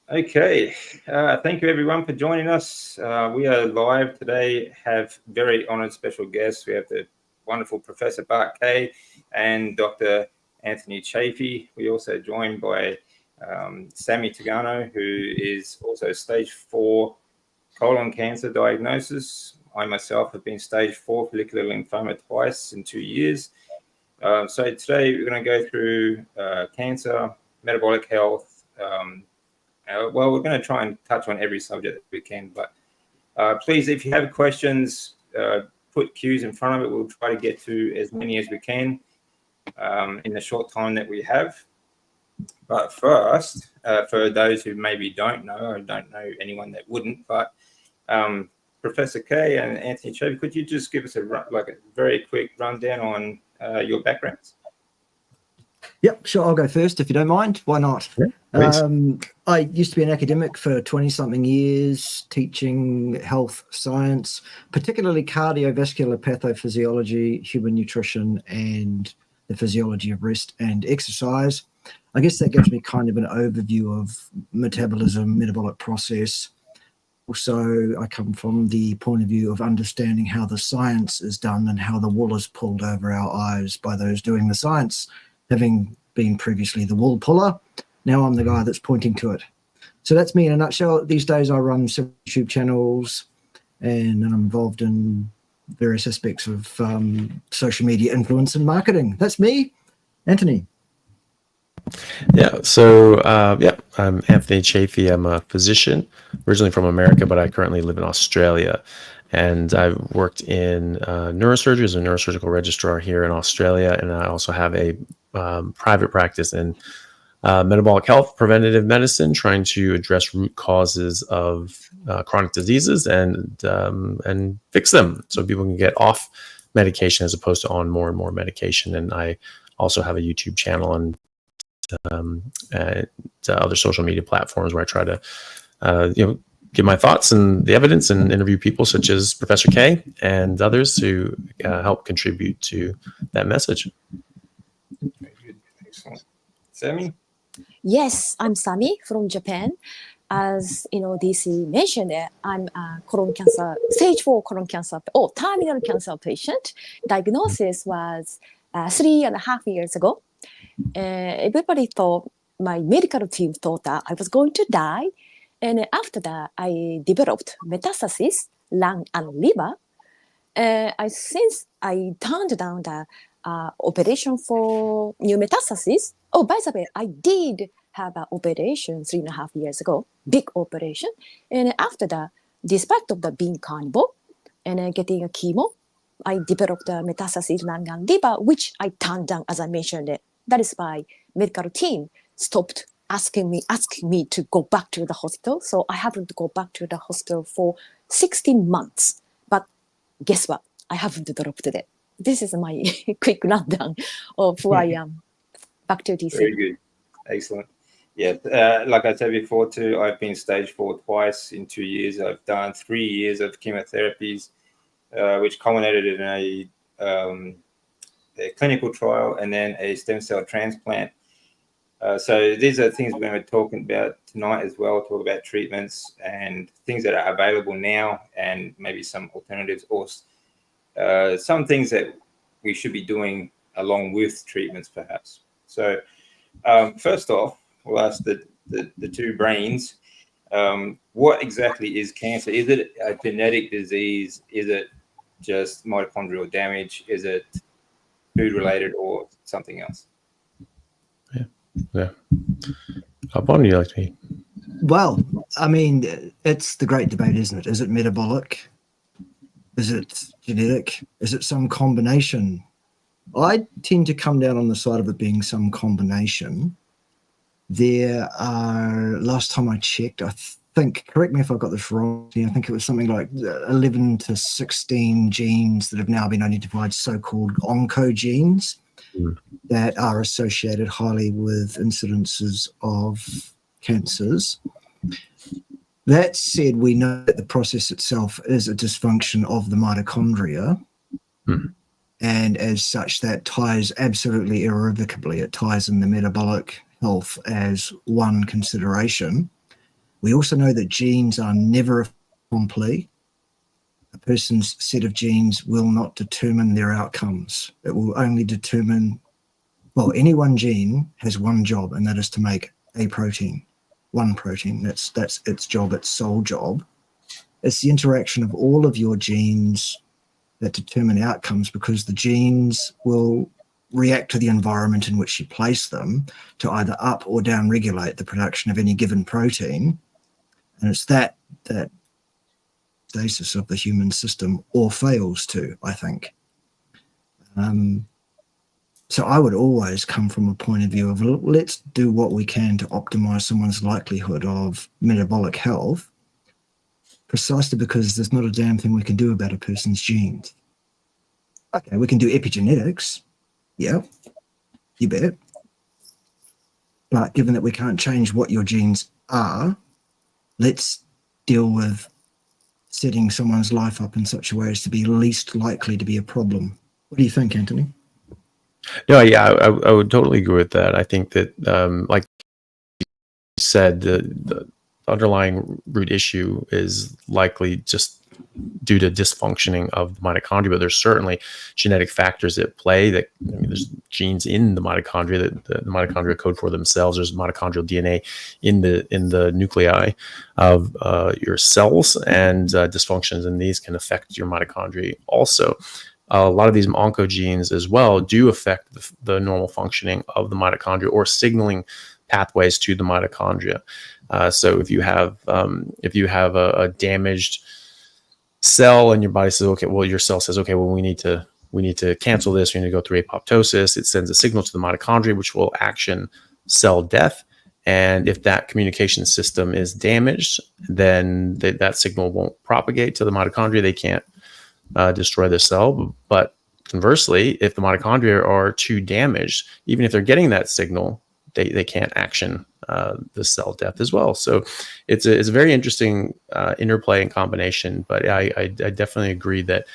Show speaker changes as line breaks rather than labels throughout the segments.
Okay, thank you everyone for joining us. We are live today, have very honoured special guests. We have the wonderful Professor Bart Kay and Dr. Anthony Chaffee. We also joined by Sammy Tagano, who is also stage 4 colon cancer diagnosis. I myself have been stage 4 follicular lymphoma twice in 2 years. So today we're going to go through cancer, metabolic health. Well, we're going to try and touch on every subject that we can, but please, if you have questions, put cues in front of it. We'll try to get to as many as we can in the short time that we have. But first, for those who maybe don't know or don't know anyone that wouldn't, but Professor Kay and Anthony Chaffee, could you just give us a very quick rundown on your backgrounds?
Yep, sure. I'll go first if you don't mind. Why not?
Yeah,
I used to be an academic for 20-something years, teaching health science, particularly cardiovascular pathophysiology, human nutrition, and the physiology of rest and exercise. I guess that gives me kind of an overview of metabolism, metabolic process. Also, I come from the point of view of understanding how the science is done and how the wool is pulled over our eyes by those doing the science. Having been previously the wool puller, now I'm the guy that's pointing to it. So that's me in a nutshell. These days I run several YouTube channels and I'm involved in various aspects of social media influence and marketing. That's me, Anthony.
Yeah. So, I'm Anthony Chaffee. I'm a physician, originally from America, but I currently live in Australia. And I've worked in neurosurgery as a neurosurgical registrar here in Australia. And I also have a private practice in metabolic health, preventative medicine, trying to address root causes of chronic diseases and fix them so people can get off medication as opposed to on more and more medication. And I also have a YouTube channel and other social media platforms where I try to, give my thoughts and the evidence and interview people such as Professor Kay and others who help contribute to that message.
Very good. Excellent. Sammy?
Yes, I'm Sami from Japan. As DC mentioned, I'm a colon cancer, stage 4 colon cancer, terminal cancer patient. Diagnosis was 3.5 years ago. Everybody thought, my medical team thought that I was going to die. And after that, I developed metastasis, lung and liver. Since I turned down the operation for new metastasis. Oh, by the way, I did have an operation 3.5 years ago, big operation. And after that, despite of the being carnivore and getting a chemo, I developed a metastasis lung and liver, which I turned down, as I mentioned it. That is why medical team stopped asking me to go back to the hospital. So I haven't go back to the hospital for 16 months. But guess what? I haven't dropped it. This is my quick rundown of who I am. Back to DC.
Very good. Excellent. Yeah, like I said before too, I've been stage 4 twice in 2 years. I've done 3 years of chemotherapies, which culminated in a clinical trial and then a stem cell transplant. So these are things we're going to be talking about tonight as well, talk about treatments and things that are available now and maybe some alternatives or some things that we should be doing along with treatments perhaps. So first off, we'll ask the two brains, what exactly is cancer? Is it a genetic disease? Is it just mitochondrial damage? Is it food related or something else?
Yeah. How long do you like to eat?
Well, I mean, it's the great debate, isn't it? Is it metabolic? Is it genetic? Is it some combination? I tend to come down on the side of it being some combination. There are, last time I checked, I think, correct me if I got this wrong, I think it was something like 11 to 16 genes that have now been identified, so-called oncogenes, that are associated highly with incidences of cancers. That said, we know that the process itself is a dysfunction of the mitochondria. And as such, that ties absolutely irrevocably. It ties in the metabolic health as one consideration. We also know that genes are never complete. A person's set of genes will not determine their outcomes. It will only determine, well, any one gene has one job, and that is to make a protein, one protein. That's its job, its sole job. It's the interaction of all of your genes that determine outcomes, because the genes will react to the environment in which you place them to either up or down regulate the production of any given protein. And it's that stasis of the human system, or fails to, I think. So I would always come from a point of view of, let's do what we can to optimize someone's likelihood of metabolic health, precisely because there's not a damn thing we can do about a person's genes. Okay, we can do epigenetics. Yeah, you bet. But given that we can't change what your genes are, let's deal with setting someone's life up in such a way as to be least likely to be a problem. What do you think, Anthony?
No, yeah, I would totally agree with that. I think that, like you said, the underlying root issue is likely just due to dysfunctioning of the mitochondria, but there's certainly genetic factors at play. That, I mean, there's genes in the mitochondria that the mitochondria code for themselves. There's mitochondrial DNA in the nuclei of your cells, and dysfunctions in these can affect your mitochondria also. A lot of these oncogenes as well do affect the normal functioning of the mitochondria, or signaling pathways to the mitochondria. So if you have a damaged cell and your body says, okay, well, your cell says, okay, well, we need to cancel this. We need to go through apoptosis. It sends a signal to the mitochondria, which will action cell death. And if that communication system is damaged, then that signal won't propagate to the mitochondria. They can't destroy the cell. But conversely, if the mitochondria are too damaged, even if they're getting that signal, they can't action the cell death as well. So it's a very interesting interplay and combination. But I definitely agree that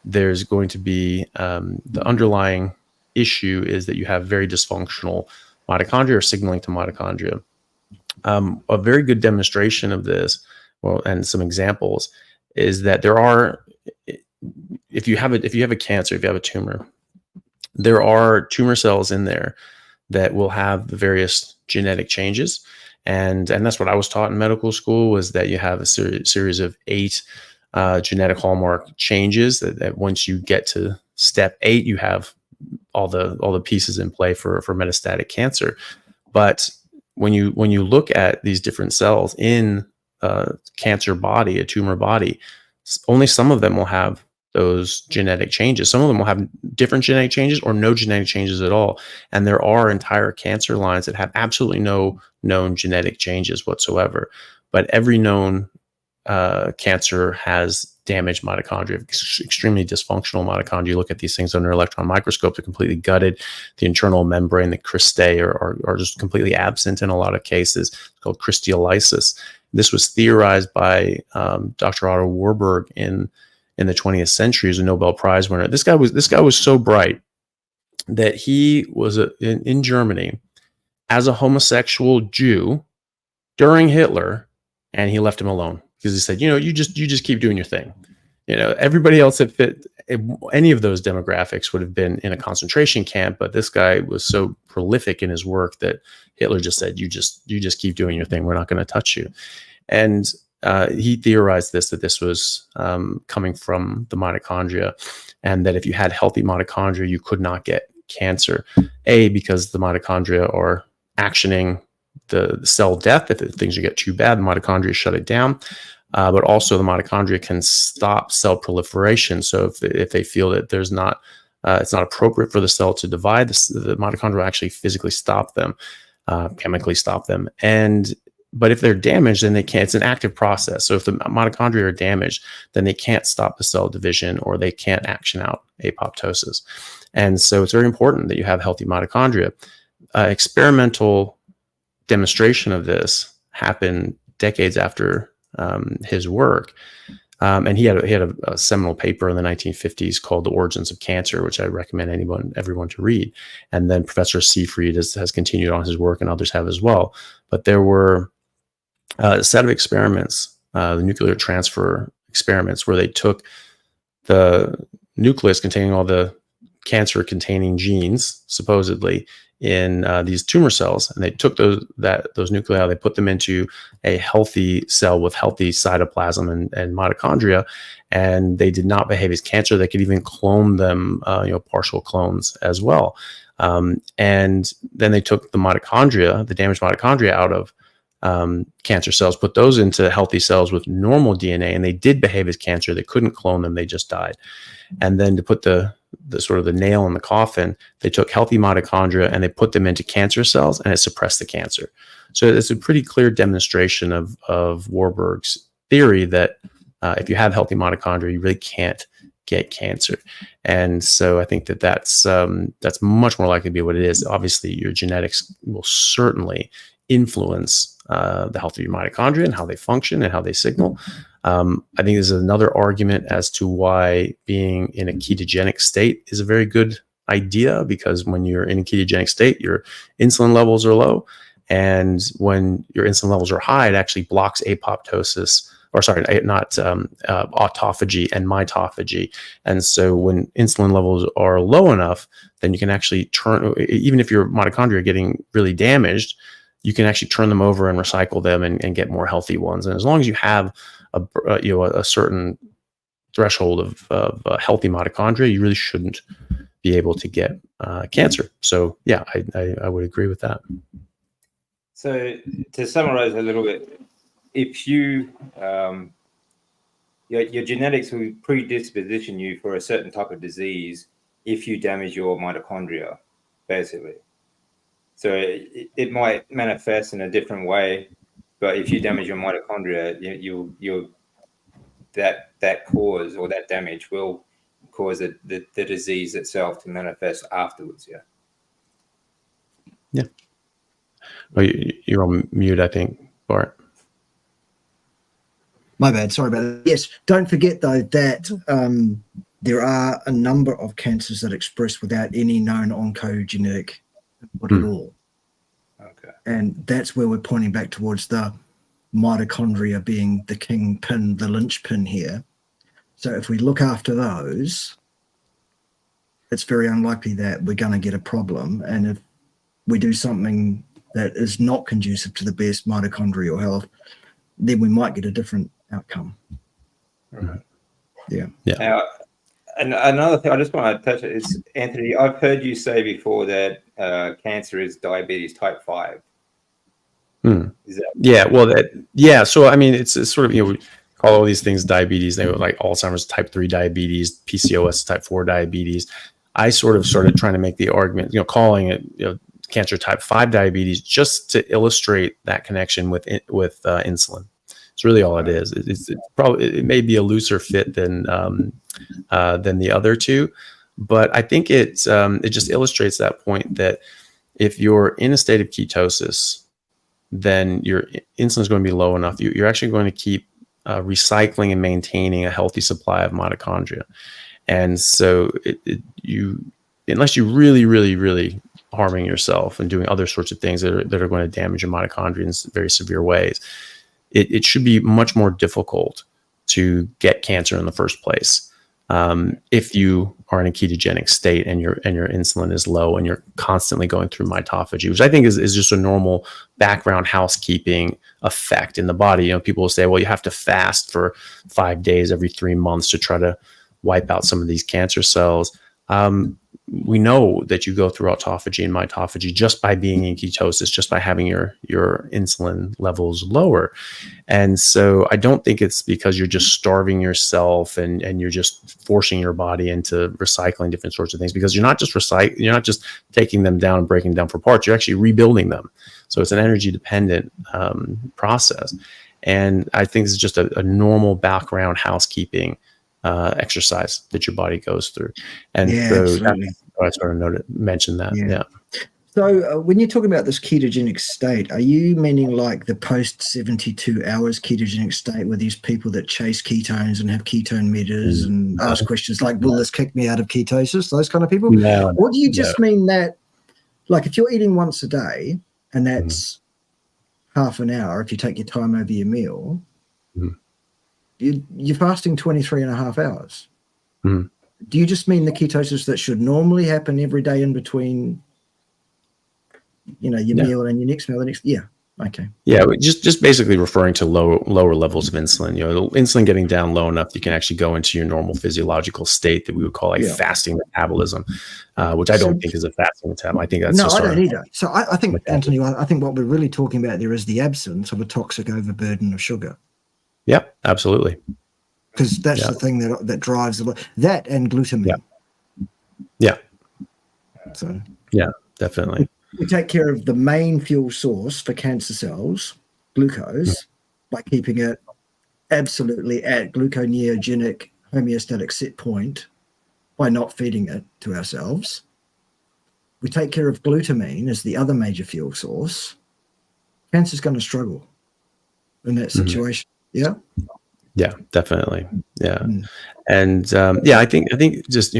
there's going to be the underlying issue is that you have very dysfunctional mitochondria, or signaling to mitochondria. A very good demonstration of this, well, and some examples, is that there are, if you have a cancer, if you have a tumor, there are tumor cells in there that will have the various genetic changes. And that's what I was taught in medical school, was that you have a series of 8 genetic hallmark changes that once you get to step 8, you have all the pieces in play for metastatic cancer. But when you look at these different cells in a cancer body, a tumor body, only some of them will have those genetic changes. Some of them will have different genetic changes or no genetic changes at all. And there are entire cancer lines that have absolutely no known genetic changes whatsoever. But every known cancer has damaged mitochondria, extremely dysfunctional mitochondria. You look at these things under electron microscope, they're completely gutted. The internal membrane, the cristae, are just completely absent in a lot of cases. It's called crystiolysis. This was theorized by Dr. Otto Warburg in the 20th century. As a Nobel Prize winner. This guy was so bright that he was in Germany as a homosexual Jew during Hitler, and he left him alone because he said, you just keep doing your thing. Everybody else that fit any of those demographics would have been in a concentration camp, but this guy was so prolific in his work that Hitler just said, you just keep doing your thing. We're not going to touch you. And he theorized that this was coming from the mitochondria, and that if you had healthy mitochondria, you could not get cancer. Because the mitochondria are actioning the cell death. If things get too bad, the mitochondria shut it down. But also the mitochondria can stop cell proliferation. So if they feel that it's not appropriate for the cell to divide, the mitochondria will actually physically stop them, chemically stop them. But if they're damaged, then they can't. It's an active process. So if the mitochondria are damaged, then they can't stop the cell division, or they can't action out apoptosis. And so it's very important that you have healthy mitochondria. Experimental demonstration of this happened decades after his work. And he had a seminal paper in the 1950s called The Origins of Cancer, which I recommend everyone to read. And then Professor Seyfried has continued on his work, and others have as well. But there were a set of experiments, the nuclear transfer experiments, where they took the nucleus containing all the cancer-containing genes, supposedly, in these tumor cells, and they took those nuclei, they put them into a healthy cell with healthy cytoplasm and mitochondria, and they did not behave as cancer. They could even clone them, partial clones as well. And then they took the mitochondria, the damaged mitochondria, out of cancer cells, put those into healthy cells with normal DNA, and they did behave as cancer. They couldn't clone them; they just died. And then to put the sort of the nail in the coffin, they took healthy mitochondria and they put them into cancer cells, and it suppressed the cancer. So it's a pretty clear demonstration of Warburg's theory that if you have healthy mitochondria, you really can't get cancer. And so I think that's much more likely to be what it is. Obviously, your genetics will certainly influence the health of your mitochondria and how they function and how they signal. I think there's another argument as to why being in a ketogenic state is a very good idea, because when you're in a ketogenic state, your insulin levels are low. And when your insulin levels are high, it actually blocks autophagy and mitophagy. And so when insulin levels are low enough, then you can actually even if your mitochondria are getting really damaged, you can actually turn them over and recycle them and get more healthy ones. And as long as you have a certain threshold of healthy mitochondria, you really shouldn't be able to get cancer. So yeah, I would agree with that.
So to summarize a little bit, if you your genetics will predisposition you for a certain type of disease if you damage your mitochondria, basically. So it might manifest in a different way, but if you damage your mitochondria, you'll that cause or that damage will cause the disease itself to manifest afterwards. Yeah.
Yeah. Oh, you're on mute, I think, Bart.
My bad. Sorry about that. Yes. Don't forget, though, that there are a number of cancers that express without any known oncogenetic input at all.
Okay.
And that's where we're pointing back towards the mitochondria being the kingpin, the linchpin here. So if we look after those, it's very unlikely that we're going to get a problem. And if we do something that is not conducive to the best mitochondrial health, then we might get a different outcome.
Right.
Yeah.
Yeah.
Now, and another thing I just want to touch it is, Anthony, I've heard you say before that cancer is diabetes type 5. Is that?
Yeah. Well, yeah. So, I mean, it's sort of, we call all these things diabetes. They were like Alzheimer's type 3 diabetes, PCOS type 4 diabetes. I sort of started trying to make the argument, calling it, cancer type 5 diabetes, just to illustrate that connection with insulin. It's really all it is. It may be a looser fit than the other two, but I think it just illustrates that point that if you're in a state of ketosis, then your insulin is going to be low enough. You're actually going to keep recycling and maintaining a healthy supply of mitochondria, and so unless you really, really, really harming yourself and doing other sorts of things that are going to damage your mitochondria in very severe ways, it should be much more difficult to get cancer in the first place if you are in a ketogenic state and your insulin is low and you're constantly going through mitophagy, which I think is just a normal background housekeeping effect in the body. People will say, well, you have to fast for 5 days every 3 months to try to wipe out some of these cancer cells. We know that you go through autophagy and mitophagy just by being in ketosis, just by having your insulin levels lower. And so I don't think it's because you're just starving yourself and you're just forcing your body into recycling different sorts of things, because you're not just taking them down and breaking them down for parts, you're actually rebuilding them. So it's an energy dependent process. And I think this is just a normal background housekeeping exercise that your body goes through. And so I sort of mentioned that. Yeah.
So when you're talking about this ketogenic state, are you meaning like the post 72 hours ketogenic state where these people that chase ketones and have ketone meters and ask questions like, will this kick me out of ketosis? Those kind of people?
No,
or do you just mean that, like, if you're eating once a day and that's half an hour, if you take your time over your meal,
Mhm.
you're fasting 23 and a half hours.
Mhm.
Do you just mean the ketosis that should normally happen every day in between, your
Yeah.
meal and your next meal? Yeah. Okay.
Yeah, just basically referring to lower levels of insulin. Insulin getting down low enough, you can actually go into your normal physiological state that we would call a
Yeah.
fasting metabolism, which I don't think is a fasting metabolism. I think that's
No,
just
I don't either. So I think,
metabolism.
Anthony, I think what we're really talking about there is the absence of a toxic overburden of sugar,
Yep, absolutely.
because that's
Yeah.
the thing that drives that and glutamine.
Yeah.
So
Yeah, definitely.
we take care of the main fuel source for cancer cells, glucose, by keeping it absolutely at gluconeogenic homeostatic set point by not feeding it to ourselves. We take care of glutamine as the other major fuel source. Cancer's going to struggle in that situation. Yeah.
Yeah, definitely. Yeah.
Mm.
And I think just,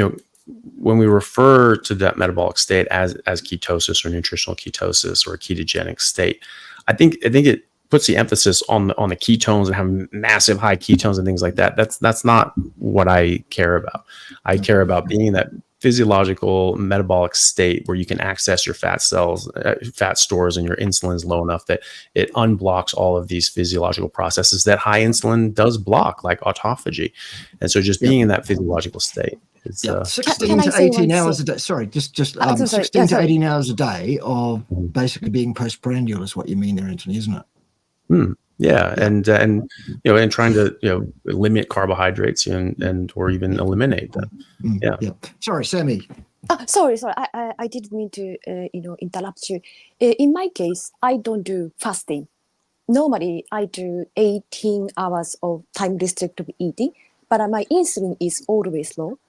when we refer to that metabolic state as ketosis or nutritional ketosis or a ketogenic state, I think it puts the emphasis on the ketones and having massive high ketones and things like that. That's not what I care about. I care about being in that physiological metabolic state where you can access your fat cells, fat stores, and your insulin is low enough that it unblocks all of these physiological processes that high insulin does block, like autophagy. And so just being in that physiological state. It's,
16
Can I
to
say
18
one
hours
thing?
a day. Sorry, just
I'm so sorry.
16
Yeah,
to
sorry.
18 hours a day of basically being postprandial is what you mean there, Anthony, isn't it?
Yeah. And trying to limit carbohydrates and or even eliminate them. Yeah.
Sorry, Sammy.
Sorry. I didn't mean to interrupt you. In my case, I don't do fasting. Normally, I do 18 hours of time restricted eating, but my insulin is always low.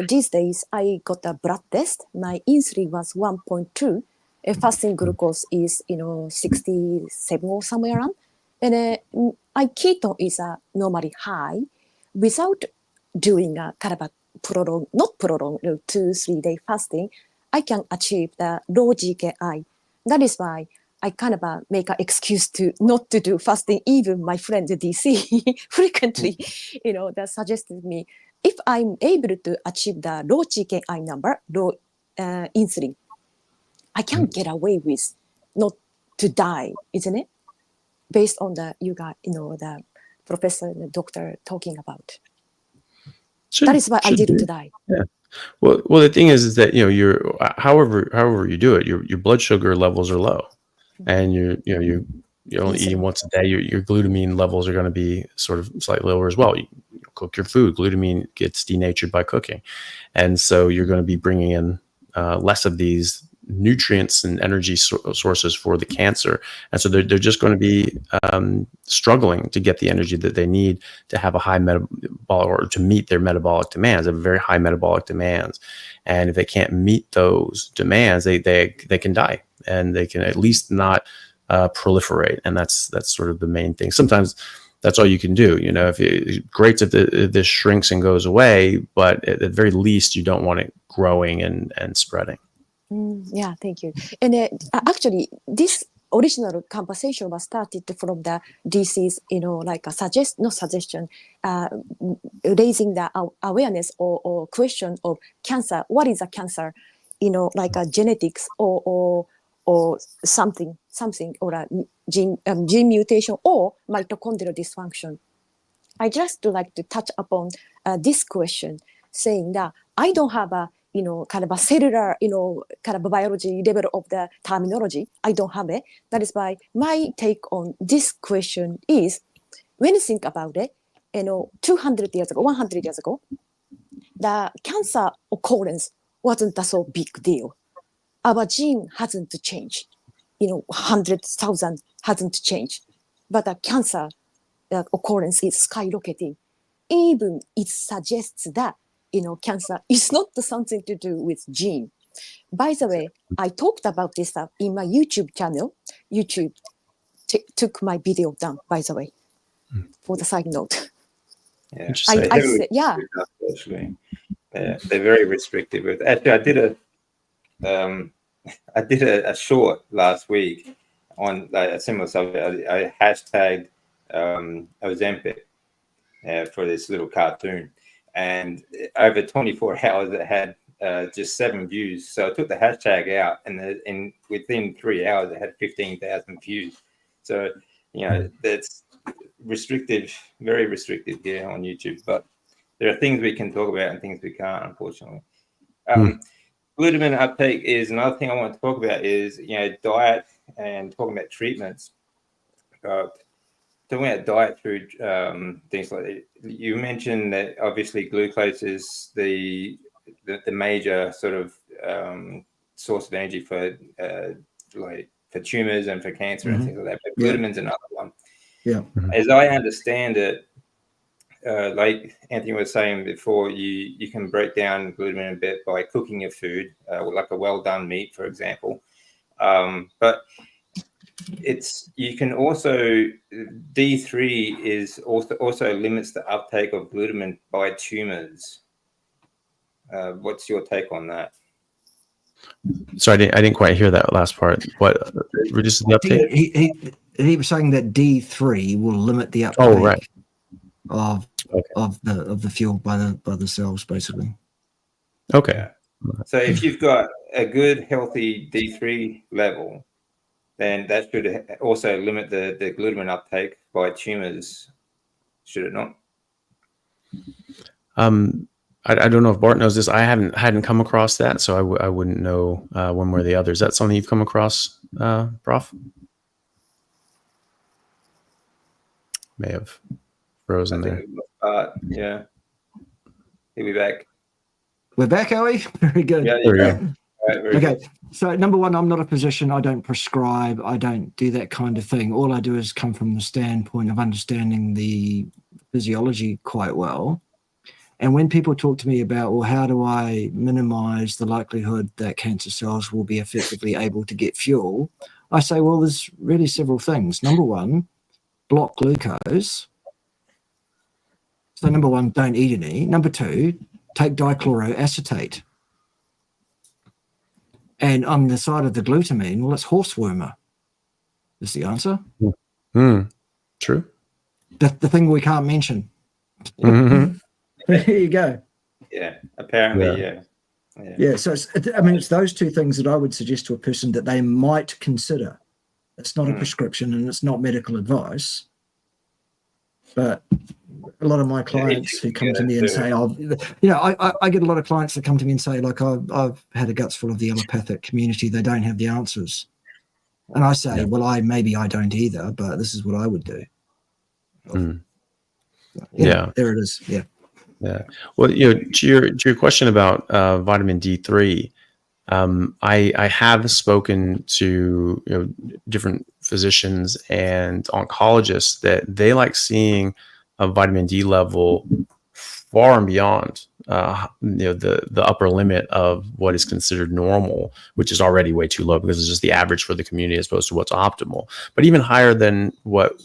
These days, I got a blood test. My insulin was 1.2. Fasting glucose is 67 or somewhere around, and my keto is normally high. Without doing a kind of a not prolonged 2-3 day fasting, I can achieve the low GKI. That is why I kind of make an excuse to not to do fasting. Even my friend DC frequently, that suggested me, if I'm able to achieve the low GKI number, low insulin, I can get away with not to die, isn't it? Based on the the professor and the doctor talking about. That is why I didn't die.
Yeah. Well, the thing is that you're however you do it, your blood sugar levels are low, and you're only eating once a day. Your glutamine levels are going to be sort of slightly lower as well. You cook your food, glutamine gets denatured by cooking, and so you're going to be bringing in less of these nutrients and energy sources for the cancer, and so they're just going to be struggling to get the energy that they need to have a high metabolic, or to meet their metabolic demands. They have very high metabolic demands, and if they can't meet those demands, they can die, and they can at least not proliferate, and that's sort of the main thing. Sometimes that's all you can do. Great if this shrinks and goes away, but at the very least, you don't want it growing and spreading.
Yeah, thank you. And actually, this original conversation was started from the DC's, like a not suggestion, raising the awareness or question of cancer. What is a cancer? Like a genetics or something, or a gene mutation or mitochondrial dysfunction. I just like to touch upon this question, saying that I don't have a kind of a cellular, kind of a biology level of the terminology. I don't have it. That is why my take on this question is, when you think about it, 200 years ago, 100 years ago, the cancer occurrence wasn't a so big deal. Our gene hasn't changed. 100,000 hasn't changed. But the cancer occurrence is skyrocketing. Even it suggests that cancer is not something to do with gene. By the way, I talked about this in my YouTube channel. YouTube took my video down, by the way, for the side note.
Yeah,
I said, yeah.
Actually, they're very restrictive with. Actually, I did a short last week on a similar subject. I hashtagged Ozempic for this little cartoon, and over 24 hours it had just 7 views. So I took the hashtag out, and within 3 hours it had 15,000 views. So that's restrictive, very restrictive here on YouTube. But there are things we can talk about and things we can't, unfortunately. Glutamine uptake is another thing I want to talk about. Is diet and talking about treatments. Talking about diet through things like that. You mentioned that obviously glucose is the major sort of source of energy for tumors and for cancer and things like that. But glutamine's another one.
Yeah.
As I understand it, like Anthony was saying before, you can break down glutamine a bit by cooking your food, like a well done meat, for example. But you can also D3 is also limits the uptake of glutamine by tumors. What's your take on that?
So I didn't quite hear that last part. What reduces the uptake?
He was saying that D3 will limit the uptake.
Oh, right.
Of the fuel by the cells, basically.
Okay.
So if you've got a good healthy D3 level, then that should also limit the glutamine uptake by tumors, should it not?
I don't know if Bart knows this. I hadn't come across that, so I wouldn't know one way or the other. Is that something you've come across, Prof? May have frozen there.
Yeah. He'll be back.
We're back, are we? Very good.
Yeah,
there we go.
Right,
okay. So number one, I'm not a physician. I don't prescribe. I don't do that kind of thing. All I do is come from the standpoint of understanding the physiology quite well. And when people talk to me about, well, how do I minimize the likelihood that cancer cells will be effectively able to get fuel? I say, well, there's really several things. Number one, block glucose. So number one, don't eat any. Number two, take dichloroacetate. And on the side of the glutamine, well, it's horsewormer. Is the answer.
True.
The thing we can't mention.
Mm-hmm.
There you go.
Yeah, apparently,
Yeah, so it's those two things that I would suggest to a person that they might consider. It's not a prescription and it's not medical advice. But a lot of my clients who come to me and say, I get a lot of clients that come to me and say, like, I've had a guts full of the allopathic community. They don't have the answers. And I say, well, maybe I don't either, but this is what I would do. There it is. Yeah.
Yeah. Well, to your question about vitamin D3, I have spoken to different physicians and oncologists that they like seeing a vitamin D level far and beyond the upper limit of what is considered normal, which is already way too low because it's just the average for the community as opposed to what's optimal. But even higher than what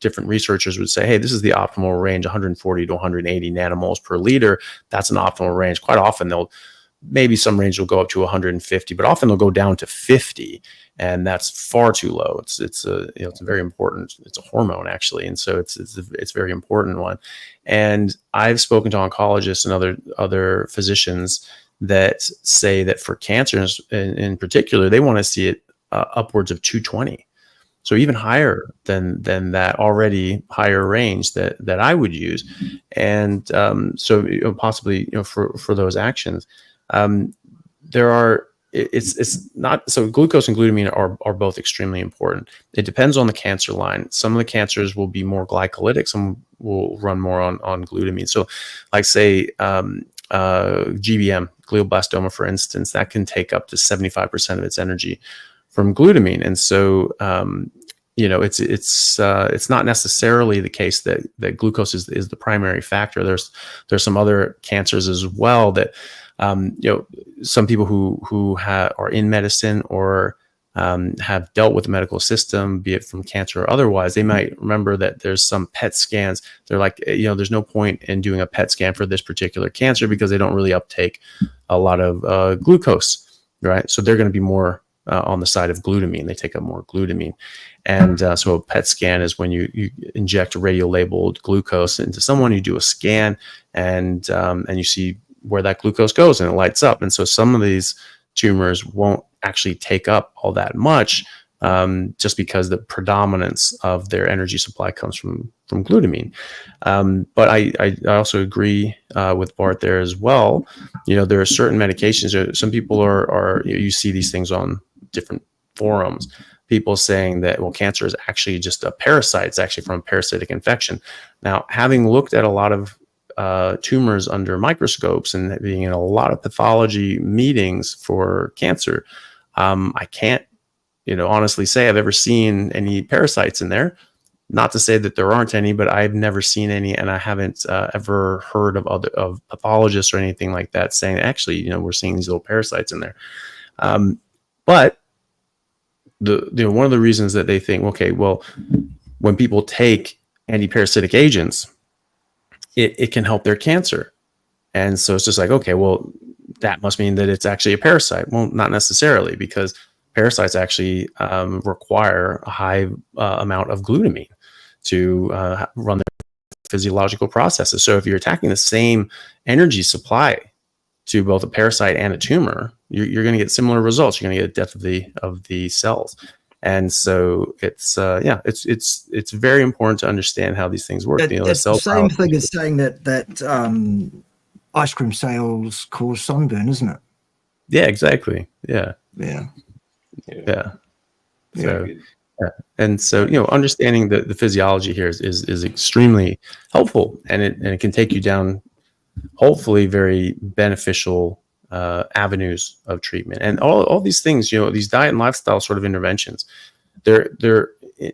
different researchers would say, hey, this is the optimal range, 140 to 180 nanomoles per liter. That's an optimal range. Quite often maybe some range will go up to 150, but often they'll go down to 50, and that's far too low. It's a very important. It's a hormone actually, and so it's a very important one. And I've spoken to oncologists and other physicians that say that for cancers in particular, they want to see it upwards of 220. So even higher than that already higher range that I would use, and so possibly for those actions. It's not so glucose and glutamine are both extremely important. It depends on the cancer line. Some of the cancers will be more glycolytic, some will run more on glutamine. So like say GBM, glioblastoma, for instance, that can take up to 75% of its energy from glutamine. And so it's not necessarily the case that glucose is the primary factor. There's some other cancers as well that some people who are in medicine or have dealt with the medical system, be it from cancer or otherwise, they might remember that there's some PET scans. They're like, there's no point in doing a PET scan for this particular cancer because they don't really uptake a lot of glucose, right? So they're going to be more on the side of glutamine. They take up more glutamine. And so a PET scan is when you inject a radio-labeled glucose into someone, you do a scan, and you see where that glucose goes, and it lights up. And so some of these tumors won't actually take up all that much, just because the predominance of their energy supply comes from glutamine. But I also agree with Bart there as well. There are certain medications. Some people are you see these things on different forums. People saying that, well, cancer is actually just a parasite. It's actually from parasitic infection. Now, having looked at a lot of tumors under microscopes and being in a lot of pathology meetings for cancer, I can't, honestly say I've ever seen any parasites in there. Not to say that there aren't any, but I've never seen any, and I haven't ever heard of pathologists or anything like that saying, actually, we're seeing these little parasites in there. But one of the reasons that they think, okay, well, when people take anti-parasitic agents, it can help their cancer. And so it's just like, okay, well, that must mean that it's actually a parasite. Well, not necessarily, because parasites actually require a high amount of glutamine to run their physiological processes. So if you're attacking the same energy supply to both a parasite and a tumor, you're going to get similar results. You're going to get a death of the cells. And so it's very important to understand how these things work.
It's the same thing as saying that ice cream sales cause sunburn, isn't it?
Yeah, exactly. Yeah. So, and so understanding the physiology here is extremely helpful, and it can take you down hopefully very beneficial avenues of treatment. And all these things, these diet and lifestyle sort of interventions, they're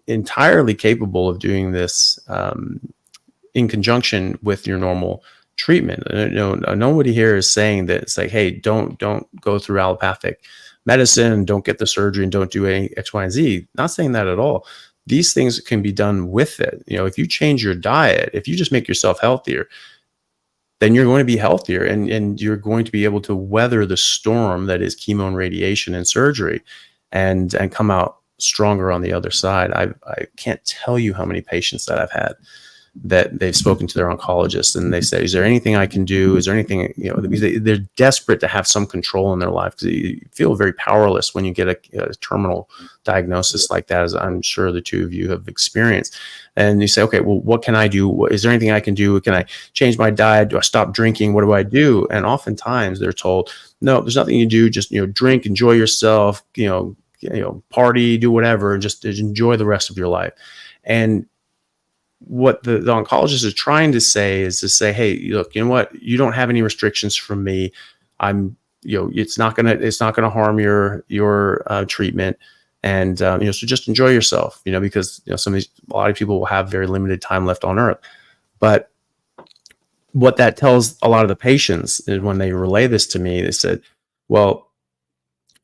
entirely capable of doing this in conjunction with your normal treatment. Nobody here is saying that it's like, hey, don't go through allopathic medicine, don't get the surgery, and don't do any X, Y, and Z. Not saying that at all. These things can be done with it. If you change your diet, if you just make yourself healthier, then you're going to be healthier, and you're going to be able to weather the storm that is chemo and radiation and surgery, and come out stronger on the other side. I can't tell you how many patients that I've had that they've spoken to their oncologist, and they say, is there anything I can do? Is there anything, they're desperate to have some control in their life, because you feel very powerless when you get a terminal diagnosis like that, as I'm sure the two of you have experienced. And you say, okay, well, what can I do? Is there anything I can do? Can I change my diet? Do I stop drinking? What do I do? And oftentimes they're told, no, there's nothing you do. Just, drink, enjoy yourself, party, do whatever, and just enjoy the rest of your life. And what the oncologist is trying to say is to say, hey, look, you know what? You don't have any restrictions from me. It's not gonna harm your treatment, and so just enjoy yourself, because a lot of people will have very limited time left on earth. But what that tells a lot of the patients is, when they relay this to me, they said, well,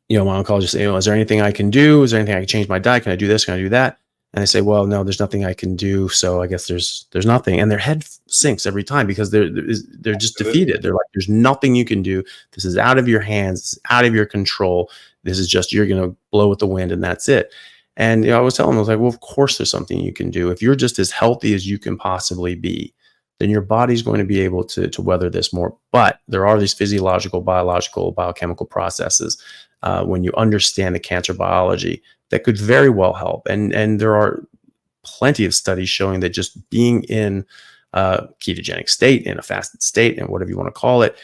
my oncologist said, is there anything I can do? Is there anything I can change my diet? Can I do this? Can I do that? And they say, well, no, there's nothing I can do. So I guess there's nothing. And their head sinks every time, because they're just defeated. They're like, there's nothing you can do. This is out of your hands. It's out of your control. This is just, you're going to blow with the wind, and that's it. And I was telling them, I was like, well, of course there's something you can do. If you're just as healthy as you can possibly be, then your body's going to be able to weather this more. But there are these physiological, biological, biochemical processes when you understand the cancer biology that could very well help. And there are plenty of studies showing that just being in a ketogenic state, in a fasted state, and whatever you want to call it,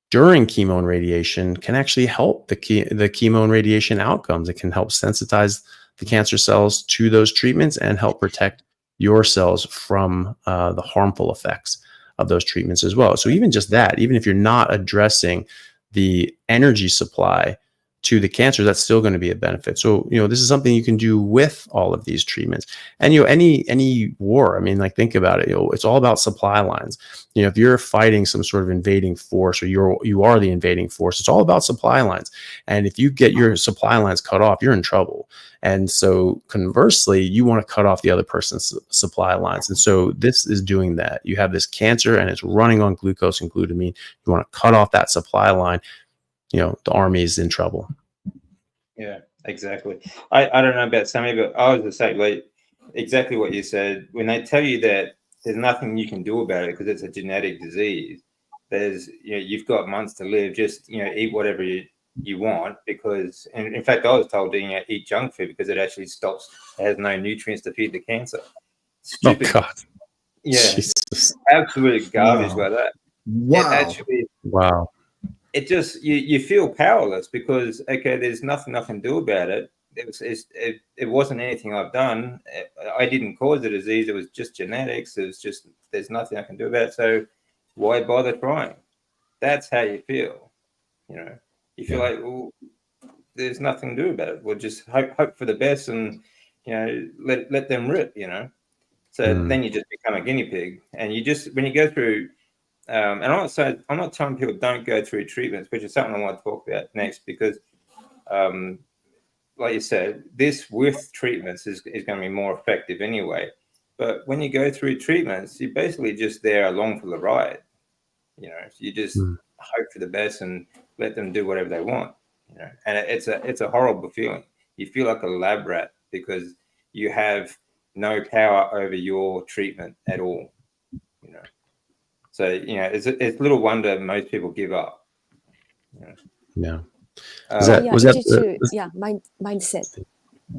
during chemo and radiation can actually help the chemo and radiation outcomes. It can help sensitize the cancer cells to those treatments and help protect your cells from the harmful effects of those treatments as well. So even just that, even if you're not addressing the energy supply to the cancer, that's still going to be a benefit. So, this is something you can do with all of these treatments. And, any war, think about it, it's all about supply lines. If you're fighting some sort of invading force, or you are the invading force, it's all about supply lines. And if you get your supply lines cut off, you're in trouble. And so conversely, you want to cut off the other person's supply lines. And so this is doing that. You have this cancer and it's running on glucose and glutamine. You want to cut off that supply line. The army is in trouble.
Yeah, Exactly. I don't know about Sammy, but I was the same. Like exactly what you said. When they tell you that there's nothing you can do about it because it's a genetic disease, you've got months to live. Just eat whatever you want because, and in fact, I was told to eat junk food because it actually stops. It has no nutrients to feed the cancer. Stupid.
Oh God.
Yeah.
Jesus.
Absolute garbage
Wow.
like that.
Wow.
It actually.
Wow.
It just you feel powerless because there's nothing I can do about it. It wasn't anything I've done. I didn't cause the disease. It was just genetics. There's nothing I can do about it. So why bother trying? That's how you feel. You feel like, well, there's nothing to do about it. We'll just hope for the best and let them rip. So then you just become a guinea pig, and when you go through. And I'm not telling people don't go through treatments, which is something I want to talk about next, because, like you said, this with treatments is going to be more effective anyway. But when you go through treatments, you're basically just there along for the ride. So you just hope for the best and let them do whatever they want. And it's a horrible feeling. You feel like a lab rat because you have no power over your treatment at all. So, it's little wonder most people give up.
Yeah.
Mindset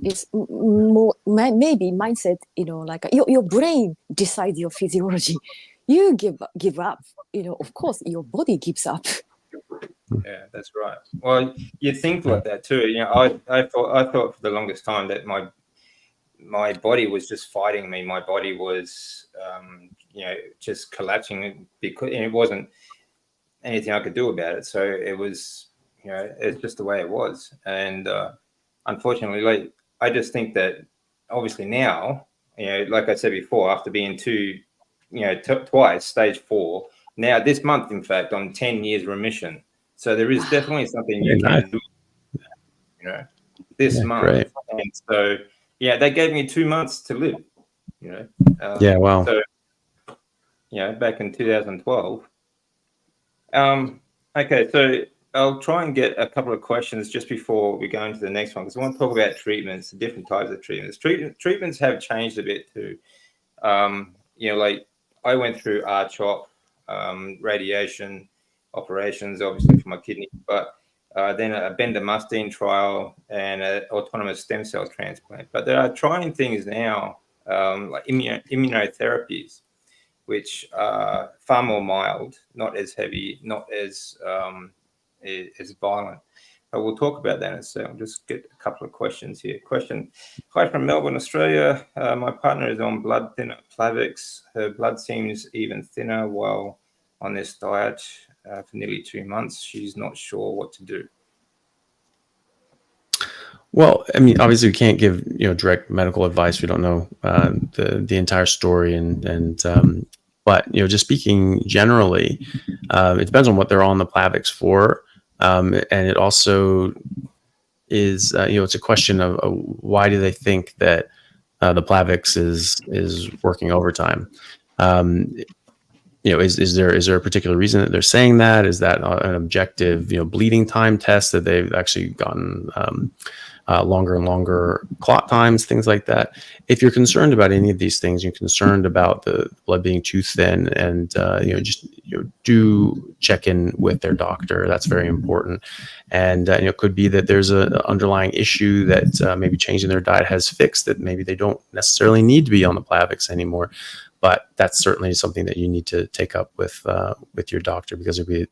is more maybe mindset. Like your brain decides your physiology. You give up. Of course, your body gives up.
Yeah, that's right. Well, you think like that too. I thought for the longest time that my body was just fighting me. My body was, just collapsing because it wasn't anything I could do about it. So it was, it's just the way it was. And unfortunately, like I just think that obviously now, like I said before, after being twice stage 4, now this month, in fact, I'm 10 years remission. So there is definitely something you can do, this month.
Great.
And so. Yeah, they gave me 2 months to live.
Wow.
So, back in 2012. Okay, so I'll try and get a couple of questions just before we go into the next one, because I want to talk about treatments, the different types of treatments. Treatments have changed a bit too. Like I went through RCHOP, radiation operations, obviously for my kidney, but then a bendamustine trial and an autonomous stem cell transplant. But they are trying things now, like immunotherapies, which are far more mild, not as heavy, not as violent. But we'll talk about that in a second. I'll just get a couple of questions here. Question: hi from Melbourne, Australia. My partner is on blood thinner Plavix. Her blood seems even thinner while on this diet. For nearly 2 months, she's not sure what to do.
Well, I mean, obviously, we can't give direct medical advice. We don't know the entire story, but just speaking generally, it depends on what they're on the Plavix for, and it also is it's a question of why do they think that the Plavix is working overtime. Is there a particular reason that they're saying that? Is that an objective, bleeding time test that they've actually gotten longer and longer clot times, things like that? If you're concerned about any of these things, you're concerned about the blood being too thin, and do check in with their doctor. That's very important. And it could be that there's an underlying issue that maybe changing their diet has fixed, that maybe they don't necessarily need to be on the Plavix anymore. But that's certainly something that you need to take up with your doctor, because there'll be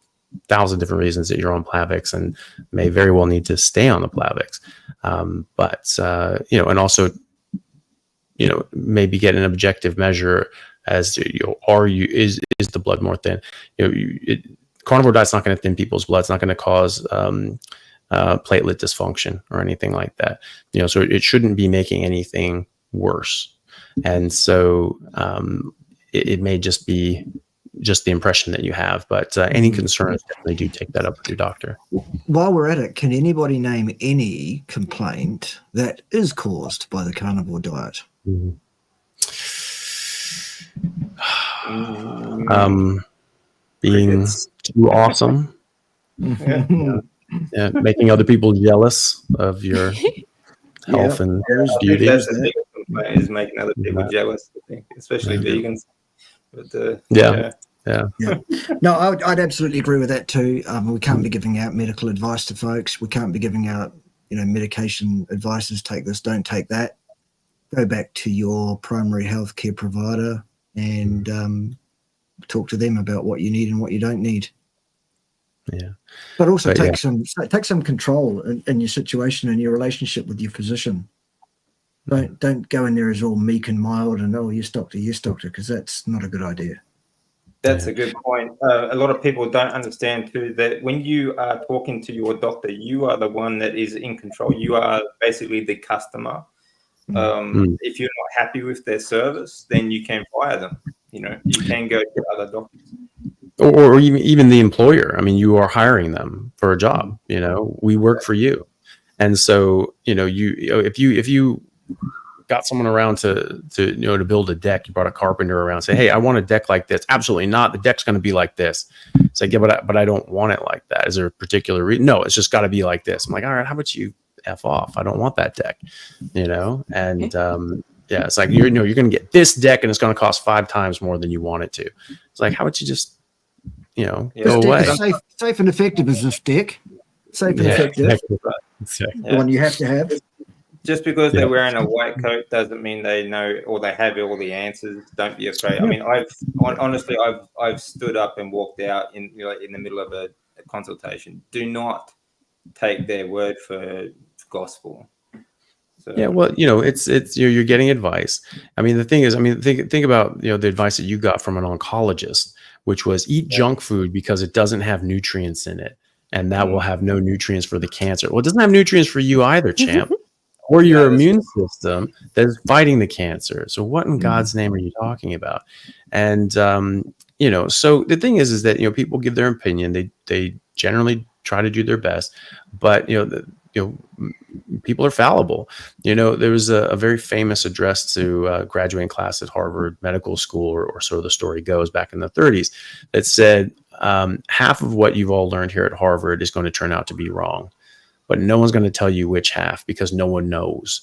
1,000 different reasons that you're on Plavix and may very well need to stay on the Plavix. And also, maybe get an objective measure as to, is the blood more thin? Carnivore diet's not going to thin people's blood. It's not going to cause platelet dysfunction or anything like that. So it shouldn't be making anything worse. And so it may just be the impression that you have, but any concerns, definitely do take that up with your doctor.
While we're at it, can anybody name any complaint that is caused by the carnivore diet?
Being too awesome. Yeah, making other people jealous of your health and
there's
I think
beauty.
that's the biggest complaint, is making other people jealous, I think, especially
Yeah.
vegans. But,
Yeah.
No, I'd absolutely agree with that too. We can't be giving out medical advice to folks. We can't be giving out, medication advices. Take this, don't take that. Go back to your primary healthcare provider and talk to them about what you need and what you don't need.
Yeah.
But also
But
take some control in your situation and your relationship with your physician. Don't go in there as all meek and mild and yes doctor, because that's not a good idea.
that's a good point. A lot of people don't understand too that when you are talking to your doctor, you are the one that is in control. You are basically the customer. If you're not happy with their service, then you can fire them. You can go to other doctors.
Or even the employer. I mean, you are hiring them for a job. We work for you, and so if you got someone around to build a deck, you brought a carpenter around, say, hey, I want a deck like this. Absolutely not. The deck's going to be like this. It's like, yeah, but I don't want it like that. Is there a particular reason? No, it's just got to be like this. I'm like, all right, how about you F off? I don't want that deck, and yeah, it's like, you're going to get this deck and it's going to cost 5 times more than you want it to. It's like, how about you just, go away?
Safe and effective is this deck. Safe and effective.
Exactly.
The one you have to have.
Just because they're wearing a white coat doesn't mean they know or they have all the answers. Don't be afraid. I mean, honestly, I've stood up and walked out in the middle of a consultation. Do not take their word for gospel. So.
Yeah, well, it's you're getting advice. I mean, the thing is, think about the advice that you got from an oncologist, which was eat junk food because it doesn't have nutrients in it, and that will have no nutrients for the cancer. Well, it doesn't have nutrients for you either, champ, or your immune system that is fighting the cancer. So what in God's name are you talking about? And so the thing is that people give their opinion. They generally try to do their best, but people are fallible. There was a very famous address to a graduating class at Harvard Medical School, or so the story goes, back in the 30s, that said, half of what you've all learned here at Harvard is going to turn out to be wrong, but no one's going to tell you which half, because no one knows.